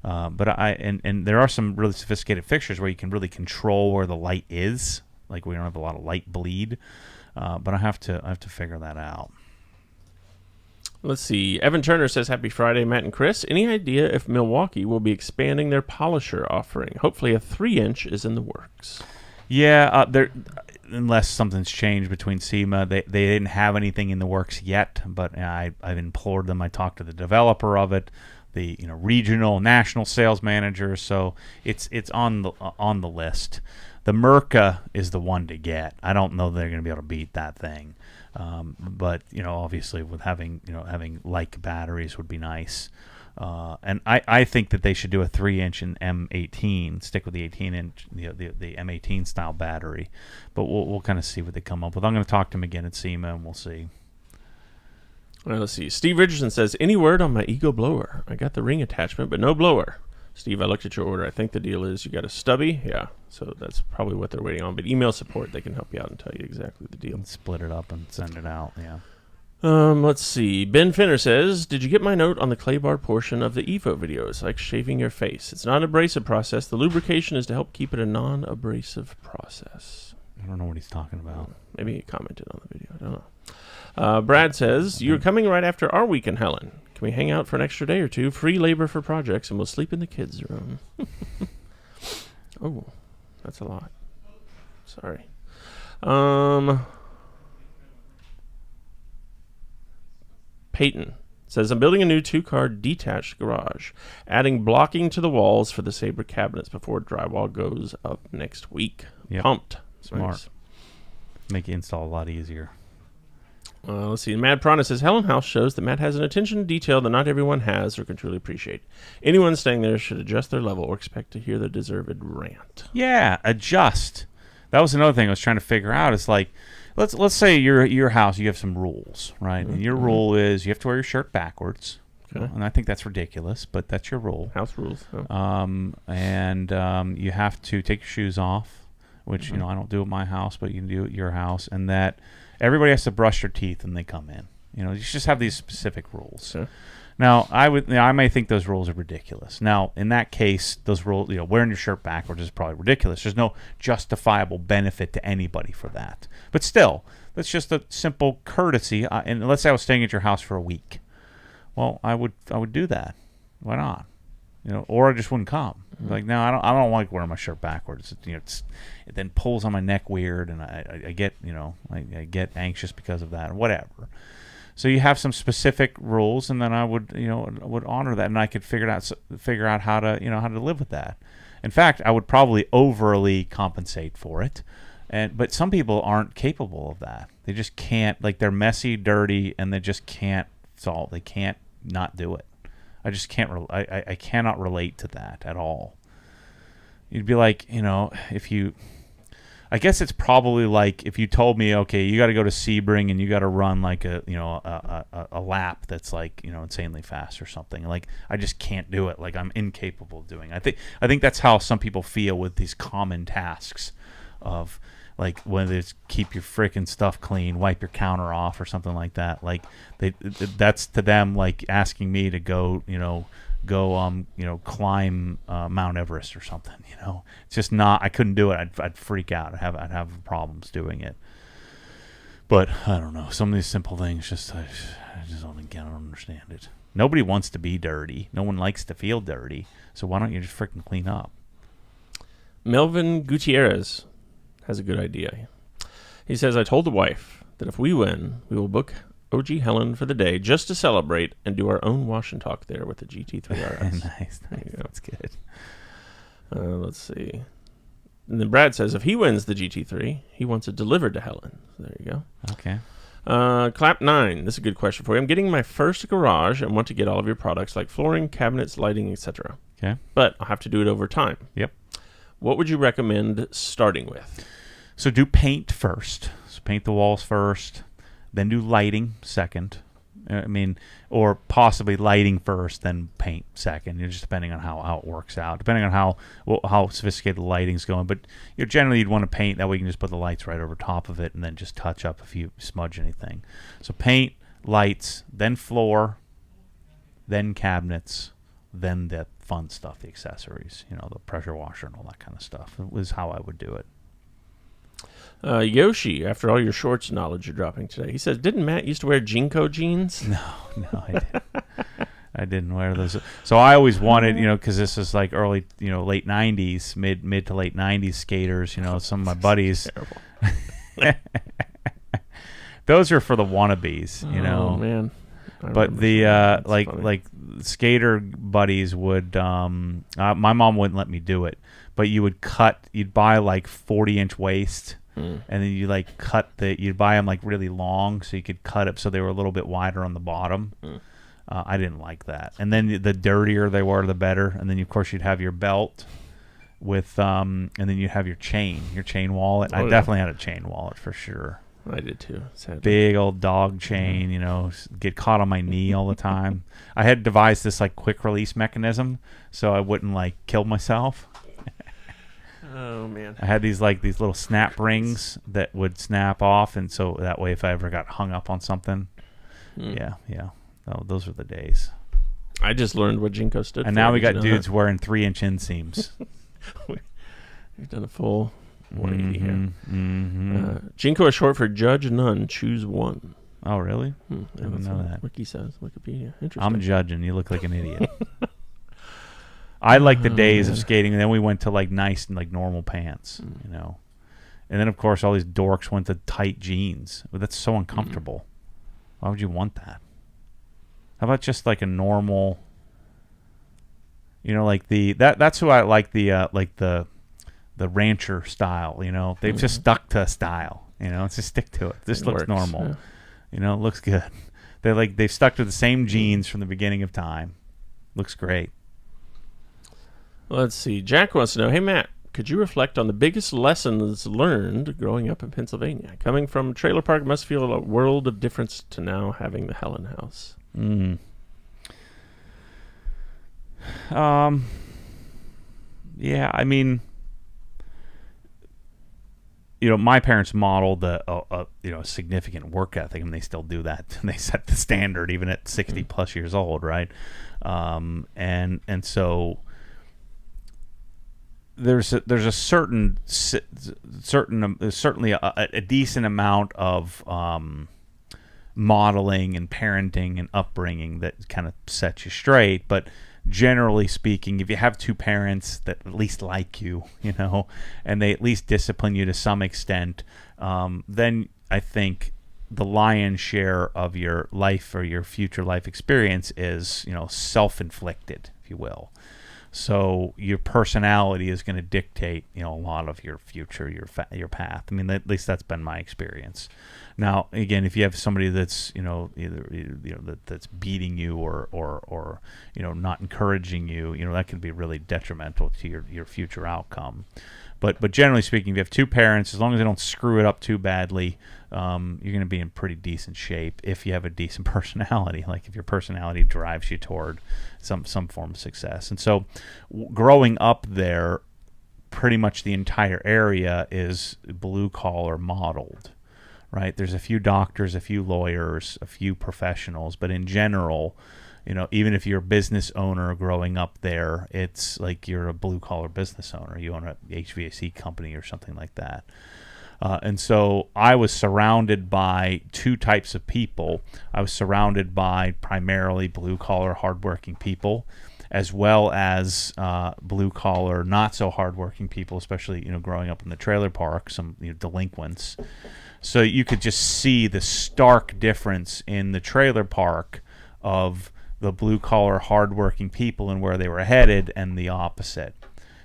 But there are some really sophisticated fixtures where you can really control where the light is, like we don't have a lot of light bleed. But I have to figure that out. Let's see. Evan Turner says, happy Friday, Matt and Chris. Any idea if Milwaukee will be expanding their polisher offering? Hopefully a 3-inch is in the works. Yeah, unless something's changed between SEMA. They didn't have anything in the works yet, but I've implored them. I talked to the developer of it, the regional, national sales manager, so it's on the list. The Merca is the one to get. I don't know they're going to be able to beat that thing. But obviously with having like batteries would be nice. And I think that they should do a 3-inch and M18, stick with the 18-inch, the M18 style battery. But we'll kind of see what they come up with. I'm going to talk to them again at SEMA, and we'll see. All right, let's see. Steve Richardson says, any word on my Ego blower? I got the ring attachment, but no blower. Steve, I looked at your order. I think the deal is you got a stubby. Yeah, so that's probably what they're waiting on. But email support, they can help you out and tell you exactly the deal. And split it up and send it out, yeah. Let's see. Ben Finner says, did you get my note on the clay bar portion of the Evo video? It's like shaving your face. It's not an abrasive process. The lubrication is to help keep it a non-abrasive process. I don't know what he's talking about. Maybe he commented on the video. I don't know. Brad says, you're coming right after our week in Helen. Can we hang out for an extra day or two? Free labor for projects, and we'll sleep in the kids' room. Oh, that's a lot. Sorry. Peyton says, I'm building a new 2-car detached garage, adding blocking to the walls for the Sabre cabinets before drywall goes up next week. Yep. Pumped. Smart. Nice. Make the install a lot easier. Let's see. Mad Prana says, Helen House shows that Matt has an attention to detail that not everyone has or can truly appreciate. Anyone staying there should adjust their level or expect to hear the deserved rant. Yeah, adjust. That was another thing I was trying to figure out. It's like, let's say your house, you have some rules, right? Mm-hmm. And your rule is you have to wear your shirt backwards. Okay. And I think that's ridiculous, but that's your rule. House rules. Oh. And you have to take your shoes off, which, I don't do at my house, but you can do at your house. And that everybody has to brush their teeth when they come in. You just have these specific rules. Okay. Now, I may think those rules are ridiculous. Now, in that case, those rules, wearing your shirt backwards is probably ridiculous. There's no justifiable benefit to anybody for that. But still, that's just a simple courtesy. And let's say I was staying at your house for a week. Well, I would do that. Why not? Or I just wouldn't come. Mm-hmm. Like, no, I don't like wearing my shirt backwards. It then pulls on my neck weird, and I get I get anxious because of that, or whatever. So you have some specific rules, and then I would honor that, and I could figure out how to live with that. In fact, I would probably overly compensate for it, but some people aren't capable of that. They just can't. Like, they're messy, dirty, and they just can't solve. They can't not do it. I just can't. I cannot relate to that at all. You'd be like, if you. I guess it's probably like if you told me, okay, you got to go to Sebring and you got to run like a lap that's like insanely fast or something. Like, I just can't do it. Like, I'm incapable of doing it. I think that's how some people feel with these common tasks of, like, whether it's keep your freaking stuff clean, wipe your counter off, or something like that. Like, that's to them like asking me to go climb Mount Everest or something. It's just not. I couldn't do it. I'd freak out. I'd have problems doing it. But I don't know. Some of these simple things, I just don't understand it. Nobody wants to be dirty. No one likes to feel dirty. So why don't you just freaking clean up? Melvin Gutierrez has a good idea. He says, I told the wife that if we win, we will book OG Helen for the day just to celebrate and do our own wash and talk there with the GT3 RS. Nice. That's good. Let's see. And then Brad says, if he wins the GT3, he wants it delivered to Helen. There you go. Okay. Clap 9. This is a good question for you. I'm getting my first garage and want to get all of your products like flooring, cabinets, lighting, etc. Okay. But I'll have to do it over time. Yep. What would you recommend starting with? So do paint first. So paint the walls first, then do lighting second. Or possibly lighting first, then paint second. Just depending on how it works out, depending on how sophisticated the lighting's going. But generally you'd want to paint, that way you can just put the lights right over top of it and then just touch up if you smudge anything. So paint, lights, then floor, then cabinets, then the fun stuff, the accessories, the pressure washer and all that kind of stuff. It was how I would do it. Yoshi, after all your shorts knowledge you're dropping today, he says, didn't Matt used to wear Jinko jeans? No, I didn't. I didn't wear those. So I always wanted, because this is like early, late 90s, mid to late 90s skaters, some of my buddies. Those are for the wannabes, Oh, man. But the like skater buddies would my mom wouldn't let me do it, but you'd buy like 40-inch waist. And then you'd buy them like really long so you could cut it so they were a little bit wider on the bottom. I didn't like that. And then the dirtier they were, the better. And then of course you'd have your belt with and then you'd have your chain wallet. I definitely had a chain wallet for sure. I did too. Sadly. Big old dog chain, get caught on my knee all the time. I had devised this like quick release mechanism so I wouldn't like kill myself. Oh man! I had these little snap rings that would snap off, and so that way, if I ever got hung up on something, yeah. Oh, those were the days. I just learned what Jinko stood for. And now we got dudes wearing 3-inch inseams. We've done a full 180 here. Jinko is short for Judge None. Choose one. Oh, really? I didn't know that. Wiki says Wikipedia. Interesting. I'm judging. You look like an idiot. I like the days of skating, and then we went to like nice and like normal pants, and then of course all these dorks went to tight jeans. But that's so uncomfortable. Why would you want that? How about just like a normal, like that's who I like the rancher style. They've just stuck to a style. Just stick to it. This looks normal. Yeah. It looks good. They've stuck to the same jeans from the beginning of time. Looks great. Let's see. Jack wants to know, hey, Matt, could you reflect on the biggest lessons learned growing up in Pennsylvania? Coming from trailer park must feel a world of difference to now having the Helen House. Yeah, my parents modeled a significant work ethic, and they still do that. And they set the standard even at 60 plus years old, right? And so there's a certainly a decent amount of modeling and parenting and upbringing that kind of sets you straight. But generally speaking, if you have two parents that at least like you, and they at least discipline you to some extent, then I think the lion's share of your life or your future life experience is, self-inflicted, if you will. So your personality is going to dictate, a lot of your future, your path. At least that's been my experience. Now, again, if you have somebody that's, that's beating you or not encouraging you, that can be really detrimental to your future outcome. But generally speaking, if you have two parents, as long as they don't screw it up too badly, you're going to be in pretty decent shape if you have a decent personality, like if your personality drives you toward some form of success. And so growing up there, pretty much the entire area is blue-collar modeled, right? There's a few doctors, a few lawyers, a few professionals, but in general, even if you're a business owner growing up there, it's like you're a blue-collar business owner. You own a HVAC company or something like that. And so I was surrounded by two types of people. I was surrounded by primarily blue-collar, hardworking people, as well as blue-collar, not-so-hardworking people, especially, growing up in the trailer park, some delinquents. So you could just see the stark difference in the trailer park of the blue-collar, hardworking people and where they were headed, and the opposite.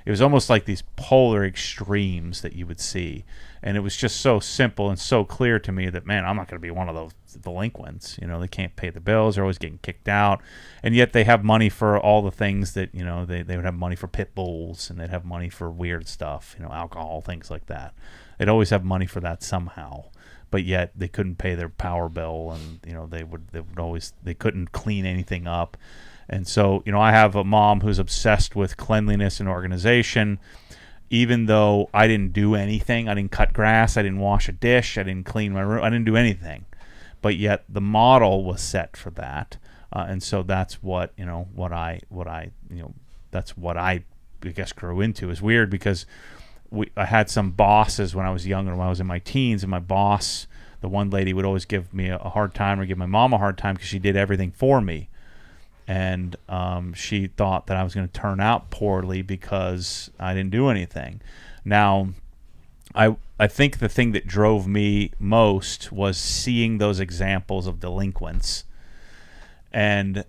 It was almost like these polar extremes that you would see. And it was just so simple and so clear to me that, man, I'm not going to be one of those delinquents. They can't pay the bills. They're always getting kicked out. And yet they have money for all the things that, they would have money for pit bulls, and they'd have money for weird stuff, alcohol, things like that. They'd always have money for that somehow. But yet they couldn't pay their power bill, and, they couldn't clean anything up. And so, I have a mom who's obsessed with cleanliness and organization. Even though I didn't do anything, I didn't cut grass, I didn't wash a dish, I didn't clean my room, I didn't do anything. But yet the model was set for that, and so that's what that's what I guess grew into. It's weird because I had some bosses when I was younger, when I was in my teens, and my boss, the one lady, would always give me a hard time or give my mom a hard time because she did everything for me. And she thought that I was going to turn out poorly because I didn't do anything. Now, I think the thing that drove me most was seeing those examples of delinquents and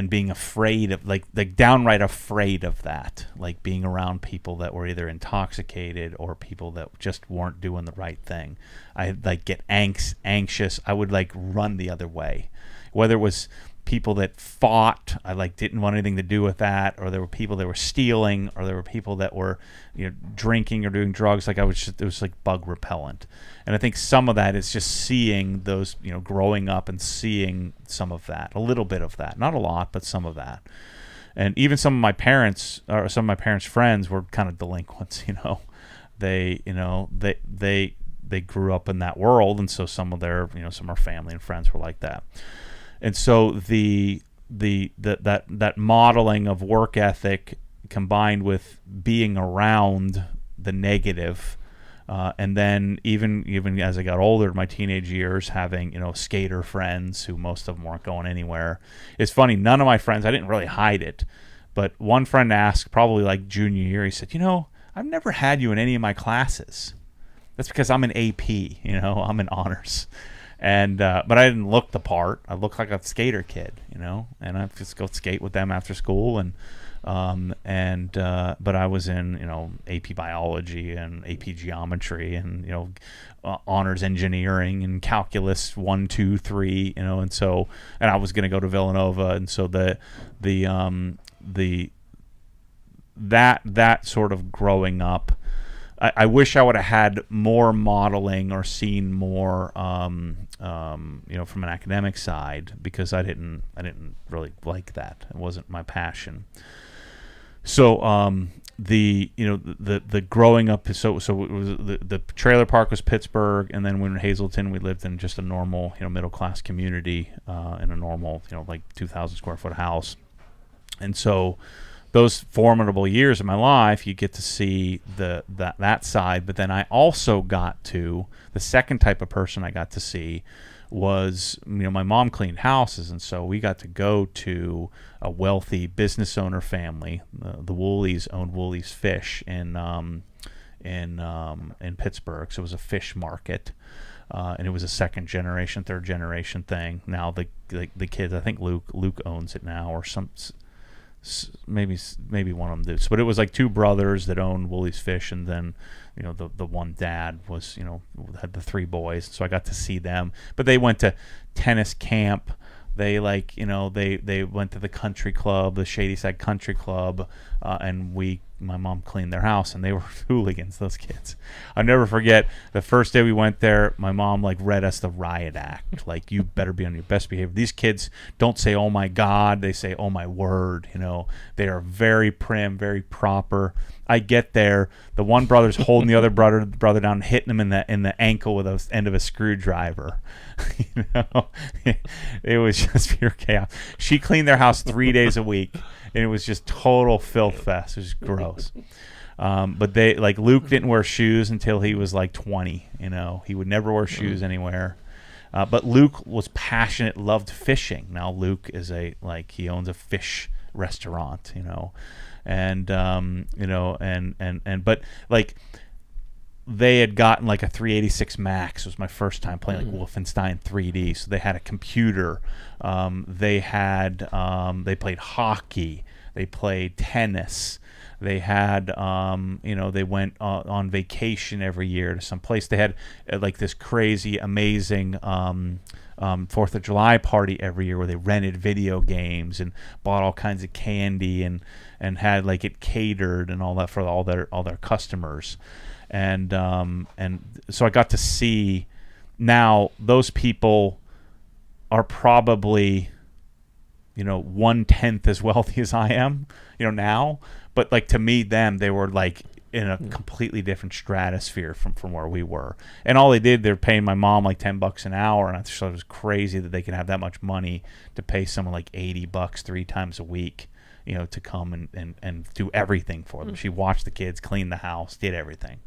being afraid of, like downright afraid of that, like being around people that were either intoxicated or people that just weren't doing the right thing. I'd get anxious. I would run the other way, whether it was people that fought, I didn't want anything to do with that, or there were people that were stealing, or there were people that were drinking or doing drugs. It was like bug repellent. And I think some of that is just seeing those, growing up and seeing some of that, a little bit of that, not a lot, but some of that. And even some of my parents friends were kind of delinquents. They grew up in that world, and so some of their some of our family and friends were like that. And so that modeling of work ethic combined with being around the negative, and then even as I got older, my teenage years, having skater friends who most of them weren't going anywhere. It's funny, none of my friends, I didn't really hide it, but one friend asked, probably junior year, he said, I've never had you in any of my classes. That's because I'm an AP, I'm in honors. And but I didn't look the part. I looked like a skater kid, and I just go skate with them after school, but I was in AP biology and AP geometry and honors engineering and calculus 1, 2, 3, and so, and I was going to go to Villanova, and so that sort of growing up. I wish I would have had more modeling or seen more, from an academic side, because I didn't really like that. It wasn't my passion. So the growing up, so it was the trailer park was Pittsburgh, and then when in Hazleton we lived in just a normal middle class community in a normal 2,000 square foot house, and so. Those formidable years of my life, you get to see that side. But then I also got to, the second type of person I got to see was, my mom cleaned houses, and so we got to go to a wealthy business owner family. The Woolies owned Woolies Fish in Pittsburgh, so it was a fish market. And it was a second generation, third generation thing. Now the kids, I think Luke owns it now, or some. Maybe one of them did. But it was two brothers that owned Woolies Fish, and then the one dad was had the three boys, so I got to see them. But they went to tennis camp. They they went to the country club, the Shadyside Country Club, and my mom cleaned their house, and they were hooligans, those kids. I'll never forget the first day we went there, my mom read us the riot act. You better be on your best behavior. These kids don't say, oh my God, they say, oh my word. They are very prim, very proper. I get there, the one brother's holding the other brother down, hitting him in the ankle with the end of a screwdriver. It was just pure chaos. She cleaned their house 3 days a week, and it was just total filth fest. It was gross. But they like Luke didn't wear shoes until he was like 20. You know, he would never wear shoes anywhere. But Luke was passionate, loved fishing. Now Luke is he owns a fish restaurant, you know, and you know, but like they had gotten like a 386 Max. It was my first time playing like Wolfenstein 3D. So they had a computer. They played hockey. They played tennis. They had, you know, they went on vacation every year to some place. They had like this crazy, amazing 4th of July party every year where they rented video games and bought all kinds of candy and had like it catered and all that for all their customers. And so I got to see. Now those people are probably, you know, 1/10 as wealthy as I am, you know, now. But like to me, they were like in a completely different stratosphere from where we were. And all they're paying my mom like $10 an hour, and I thought it was crazy that they can have that much money to pay someone like $80 3 times a week, you know, to come and do everything for them. She watched the kids, cleaned the house, did everything.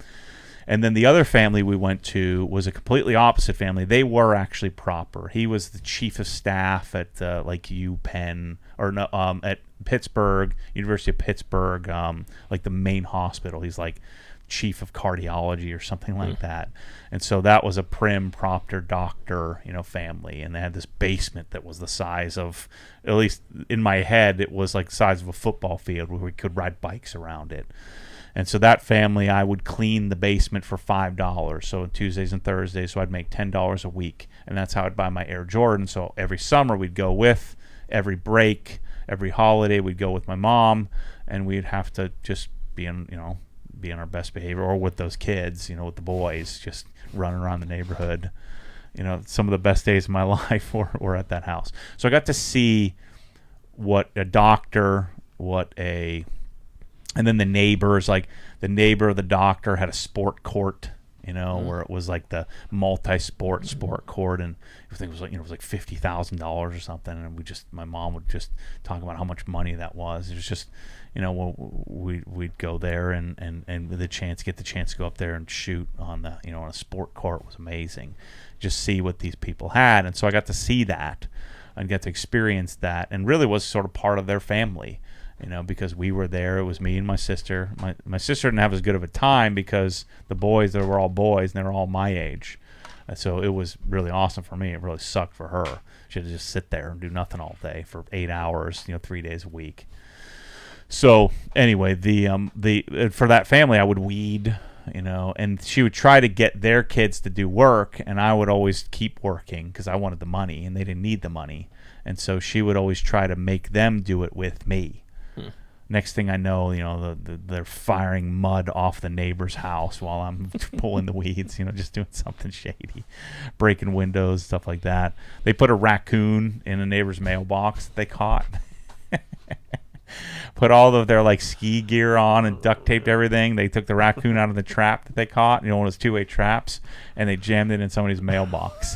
And then the other family we went to was a completely opposite family. They were actually proper. He was the chief of staff at like UPenn or no, at Pittsburgh, University of Pittsburgh, like the main hospital. He's like chief of cardiology or something like that. And so that was a prim, proper doctor, you know, family. And they had this basement that was the size of, at least in my head, it was like the size of a football field where we could ride bikes around it. And so that family, I would clean the basement for $5. So on Tuesdays and Thursdays, so I'd make $10 a week. And that's how I'd buy my Air Jordan. So every summer we'd go with, every break, every holiday we'd go with my mom, and we'd have to just be in our best behavior, or with those kids, you know, with the boys, just running around the neighborhood. You know, some of the best days of my life were at that house. So I got to see what a doctor, and then the neighbors, like the neighbor of the doctor had a sport court, you know, where it was like the multi-sport court, and I think it was like, you know, it was like $50,000 or something, and my mom would just talk about how much money that was. It was just, you know, we'd go there and get the chance to go up there and shoot on the, you know, on a sport court was amazing. Just see what these people had, and so I got to see that and get to experience that, and really was sort of part of their family. You know, because we were there. It was me and my sister. My sister didn't have as good of a time because the boys, they were all boys, and they were all my age. So it was really awesome for me. It really sucked for her. She had to just sit there and do nothing all day for 8 hours, you know, 3 days a week. So anyway, for that family, I would weed, you know, and she would try to get their kids to do work, and I would always keep working because I wanted the money, and they didn't need the money. And so she would always try to make them do it with me. Next thing I know, you know, they're firing mud off the neighbor's house while I'm pulling the weeds, you know, just doing something shady, breaking windows, stuff like that. They put a raccoon in a neighbor's mailbox that they caught. Put all of their like ski gear on and duct taped everything. They took the raccoon out of the trap that they caught, you know, one of those two-way traps, and they jammed it in somebody's mailbox.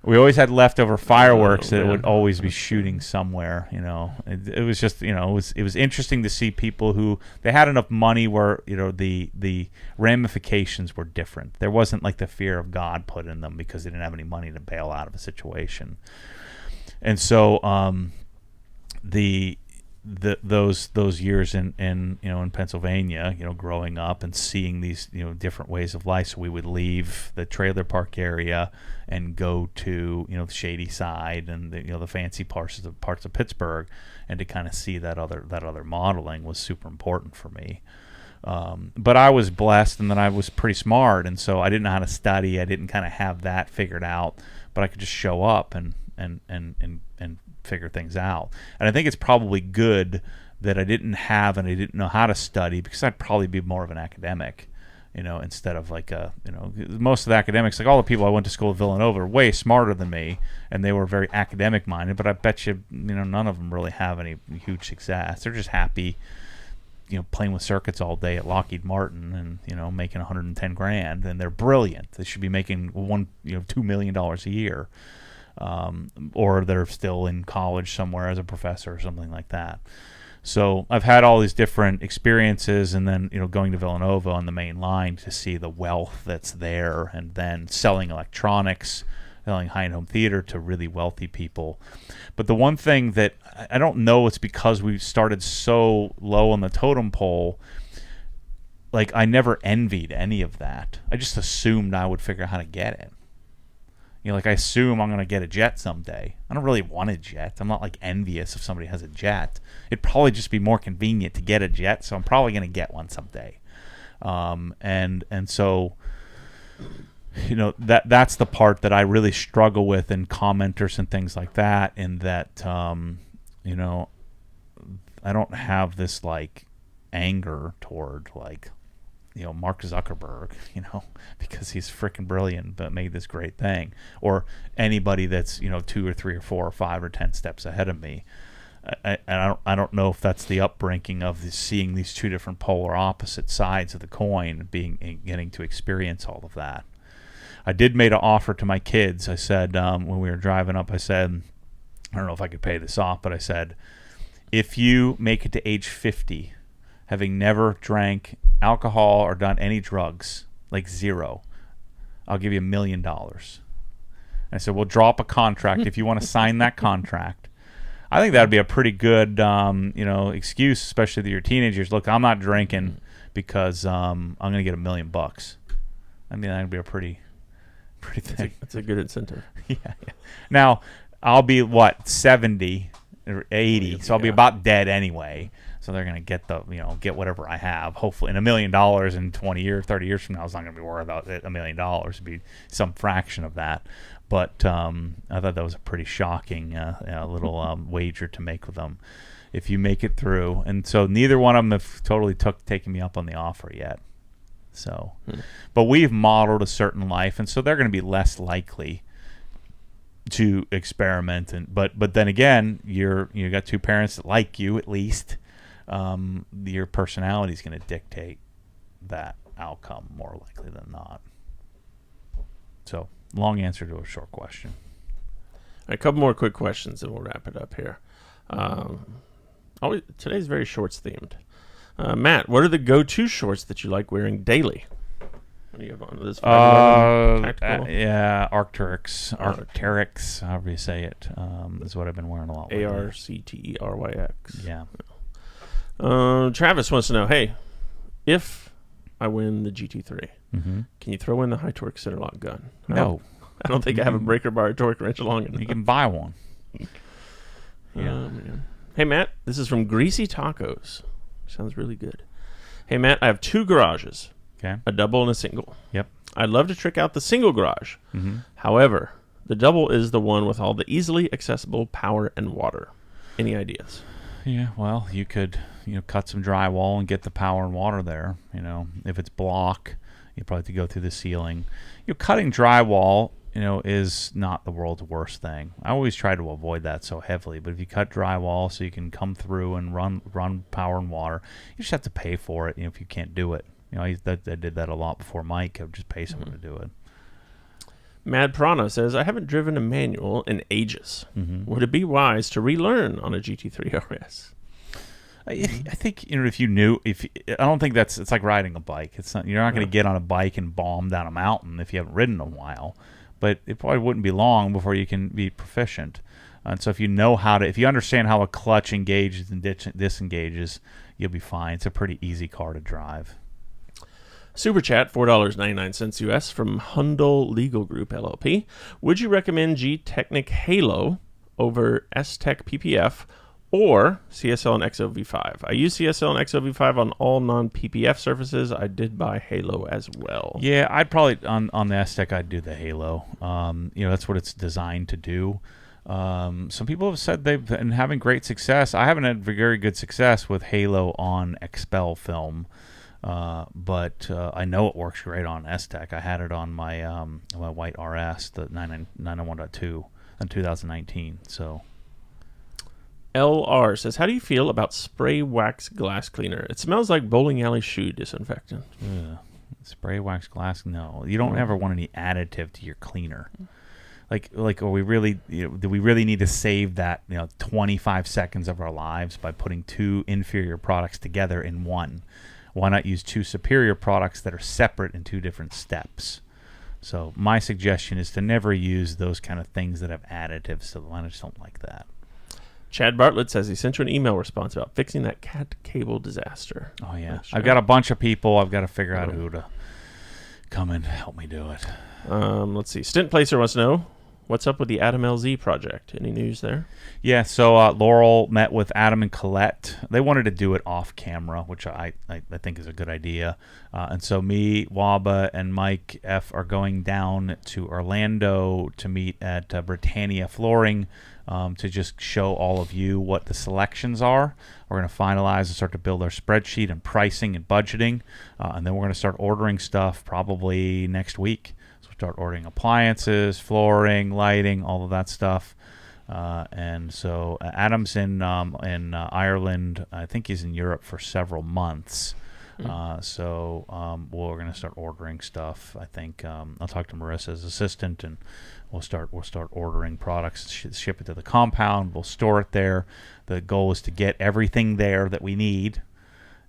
We always had leftover fireworks that would always be shooting somewhere, you know. It was just, you know, it was interesting to see people who, they had enough money where, you know, the ramifications were different. There wasn't like the fear of God put in them because they didn't have any money to bail out of a situation. And so those years in you know, in Pennsylvania, you know, growing up and seeing these, you know, different ways of life. So we would leave the trailer park area and go to, you know, the shady side and the, you know, the fancy parts of Pittsburgh, and to kind of see that other modeling was super important for me. But I was blessed in that I was pretty smart, and so I didn't know how to study. I didn't kind of have that figured out, but I could just show up and figure things out. And I think it's probably good that I didn't have and I didn't know how to study, because I'd probably be more of an academic, you know, instead of like a, you know, most of the academics, like all the people I went to school at Villanova are way smarter than me, and they were very academic minded, but I bet you, you know, none of them really have any huge success. They're just happy, you know, playing with circuits all day at Lockheed Martin and, you know, making 110 grand, and they're brilliant. They should be making $2 million a year. Or they're still in college somewhere as a professor or something like that. So I've had all these different experiences, and then going to Villanova on the main line to see the wealth that's there, and then selling electronics, selling high-end home theater to really wealthy people. But the one thing that I don't know, it's because we started so low on the totem pole. Like, I never envied any of that. I just assumed I would figure out how to get it. Like, I assume I'm going to get a jet someday. I don't really want a jet. I'm not, like, envious if somebody has a jet. It'd probably just be more convenient to get a jet, so I'm probably going to get one someday. And so, that's the part that I really struggle with in commenters and things like that, in that, I don't have this, like, anger toward, like, Mark Zuckerberg, because he's freaking brilliant, but made this great thing, or anybody that's 2 or 3 or 4 or 5 or 10 steps ahead of me. I don't know if that's the upbringing of seeing these two different polar opposite sides of the coin, getting to experience all of that. I did make an offer to my kids. I said, when we were driving up, I said, I don't know if I could pay this off, but I said, if you make it to age 50, having never drank alcohol or done any drugs, like 0, I'll give you $1 million. I said, we'll drop a contract if you want to sign that contract. I think that'd be a pretty good, excuse, especially to your teenagers. Look, I'm not drinking because I'm going to get $1 million. I mean, that'd be a pretty thing. That's a good incentive. Yeah. Now, I'll be 70 or 80, so I'll be about dead anyway. So they're going to get get whatever I have. Hopefully, and $1 million in 20 years, 30 years from now is not going to be worth about $1 million. It'd be some fraction of that. But I thought that was a pretty shocking little wager to make with them. If you make it through, and so neither one of them have totally taken me up on the offer yet. So, but we've modeled a certain life, and so they're going to be less likely to experiment. But then again, you got 2 parents that like you at least. Your personality is going to dictate that outcome more likely than not. So, long answer to a short question. A couple more quick questions, and we'll wrap it up here. Today's very shorts themed. Matt, what are the go-to shorts that you like wearing daily? What do you have on this? Arc'teryx, however you say it, is what I've been wearing a lot. ARCTERYX. Yeah. Travis wants to know, hey, if I win the GT3, can you throw in the high torque center lock gun? No. I don't think I have a breaker bar torque wrench long enough. You can buy one. Yeah. Hey, Matt, this is from Greasy Tacos. Sounds really good. Hey, Matt, I have 2 garages. Okay. A double and a single. Yep. I'd love to trick out the single garage. However, the double is the one with all the easily accessible power and water. Any ideas? Yeah, well, you could cut some drywall and get the power and water there. If it's block, you probably have to go through the ceiling. Cutting drywall, is not the world's worst thing. I always try to avoid that so heavily. But if you cut drywall so you can come through and run power and water, you just have to pay for it. If you can't do it, I did that a lot before Mike. I would just pay someone to do it. Mad Piranha says, I haven't driven a manual in ages. Would it be wise to relearn on a GT3 RS? I think if you knew, I don't think it's like riding a bike. You're not going to get on a bike and bomb down a mountain if you haven't ridden in a while. But it probably wouldn't be long before you can be proficient. And so if you understand how a clutch engages and disengages, you'll be fine. It's a pretty easy car to drive. Super Chat, $4.99 US from Hundle Legal Group, LLP. Would you recommend G-Technic Halo over S-Tech PPF or CSL and XO-V5? I use CSL and XO-V5 on all non-PPF surfaces. I did buy Halo as well. Yeah, I'd probably, on the S-Tech, I'd do the Halo. That's what it's designed to do. Some people have said they've been having great success. I haven't had very good success with Halo on Expel film. But I know it works great on S-Tech. I had it on my my white RS, the 991.2 in 2019. So, LR says, how do you feel about spray wax glass cleaner? It smells like bowling alley shoe disinfectant. Spray wax glass? No. You don't ever want any additive to your cleaner. Are we really, do we really need to save that 25 seconds of our lives by putting two inferior products together in one? Why not use two superior products that are separate in two different steps? So my suggestion is to never use those kind of things that have additives. So I just don't like that. Chad Bartlett says he sent you an email response about fixing that cat cable disaster. Oh yeah, Sure. I've got a bunch of people. I've got to figure out who to come and help me do it. Let's see. Stint Placer wants to know, what's up with the Adam LZ project? Any news there? Yeah, so Laurel met with Adam and Colette. They wanted to do it off camera, which I think is a good idea. And so me, Waba, and Mike F. are going down to Orlando to meet at Britannia Flooring to just show all of you what the selections are. We're going to finalize and start to build our spreadsheet and pricing and budgeting. And then we're going to start ordering stuff probably next week. So start ordering appliances, flooring, lighting, all of that stuff. And so Adam's in Ireland. I think he's in Europe for several months. So we're going to start ordering stuff. I think I'll talk to Marissa's assistant, and we'll start ordering products, ship it to the compound. We'll store it there. The goal is to get everything there that we need,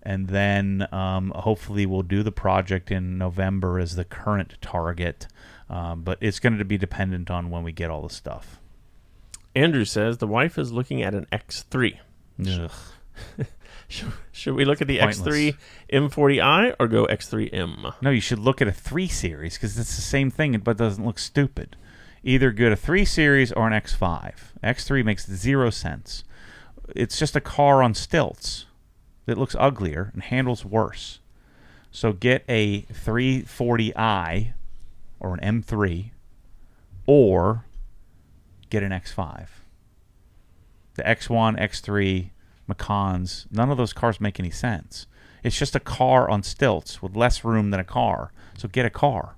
and then hopefully we'll do the project in November as the current target. But it's going to be dependent on when we get all the stuff. Andrew says the wife is looking at an X3. Ugh. Should we look at the Pointless. X3 M40i or go X3M? No, you should look at a 3 Series because it's the same thing, but doesn't look stupid. Either get a 3 Series or an X5. X3 makes 0 sense. It's just a car on stilts that looks uglier and handles worse. So get a 340i or an M3 or get an X5. The X1, X3, Macans, none of those cars make any sense. It's just a car on stilts with less room than a car. So get a car.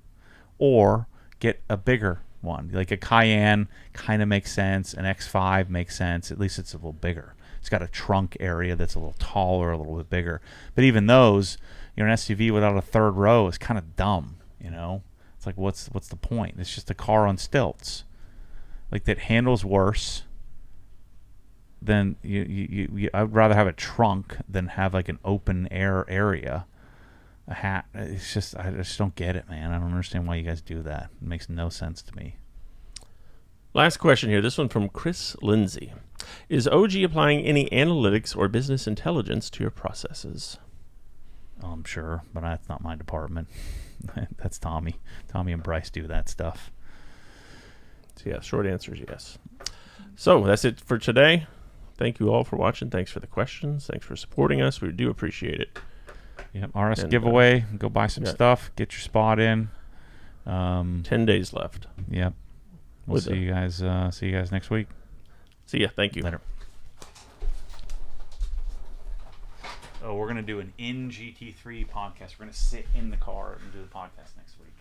Or get a bigger one. Like a Cayenne kind of makes sense. An X5 makes sense. At least it's a little bigger. It's got a trunk area that's a little taller, a little bit bigger. But even those, an SUV without a third row is kind of dumb, It's like, what's the point? It's just a car on stilts. Like, that handles worse. Then I'd rather have a trunk than have like an open air area. A hat. It's just, I just don't get it, man. I don't understand why you guys do that. It makes no sense to me. Last question here. This one from Chris Lindsay. Is OG applying any analytics or business intelligence to your processes? Oh, I'm sure, but that's not my department. That's Tommy. Tommy and Bryce do that stuff. So yeah, short answer is yes. So that's it for today. Thank you all for watching. Thanks for the questions. Thanks for supporting us. We do appreciate it. Yep, RS And, giveaway. Go buy some yeah. stuff. Get your spot in. 10 days left. Yep. We'll With see you guys. See you guys next week. See ya. Thank you. Later. Oh, we're gonna do an in GT3 podcast. We're gonna sit in the car and do the podcast next week.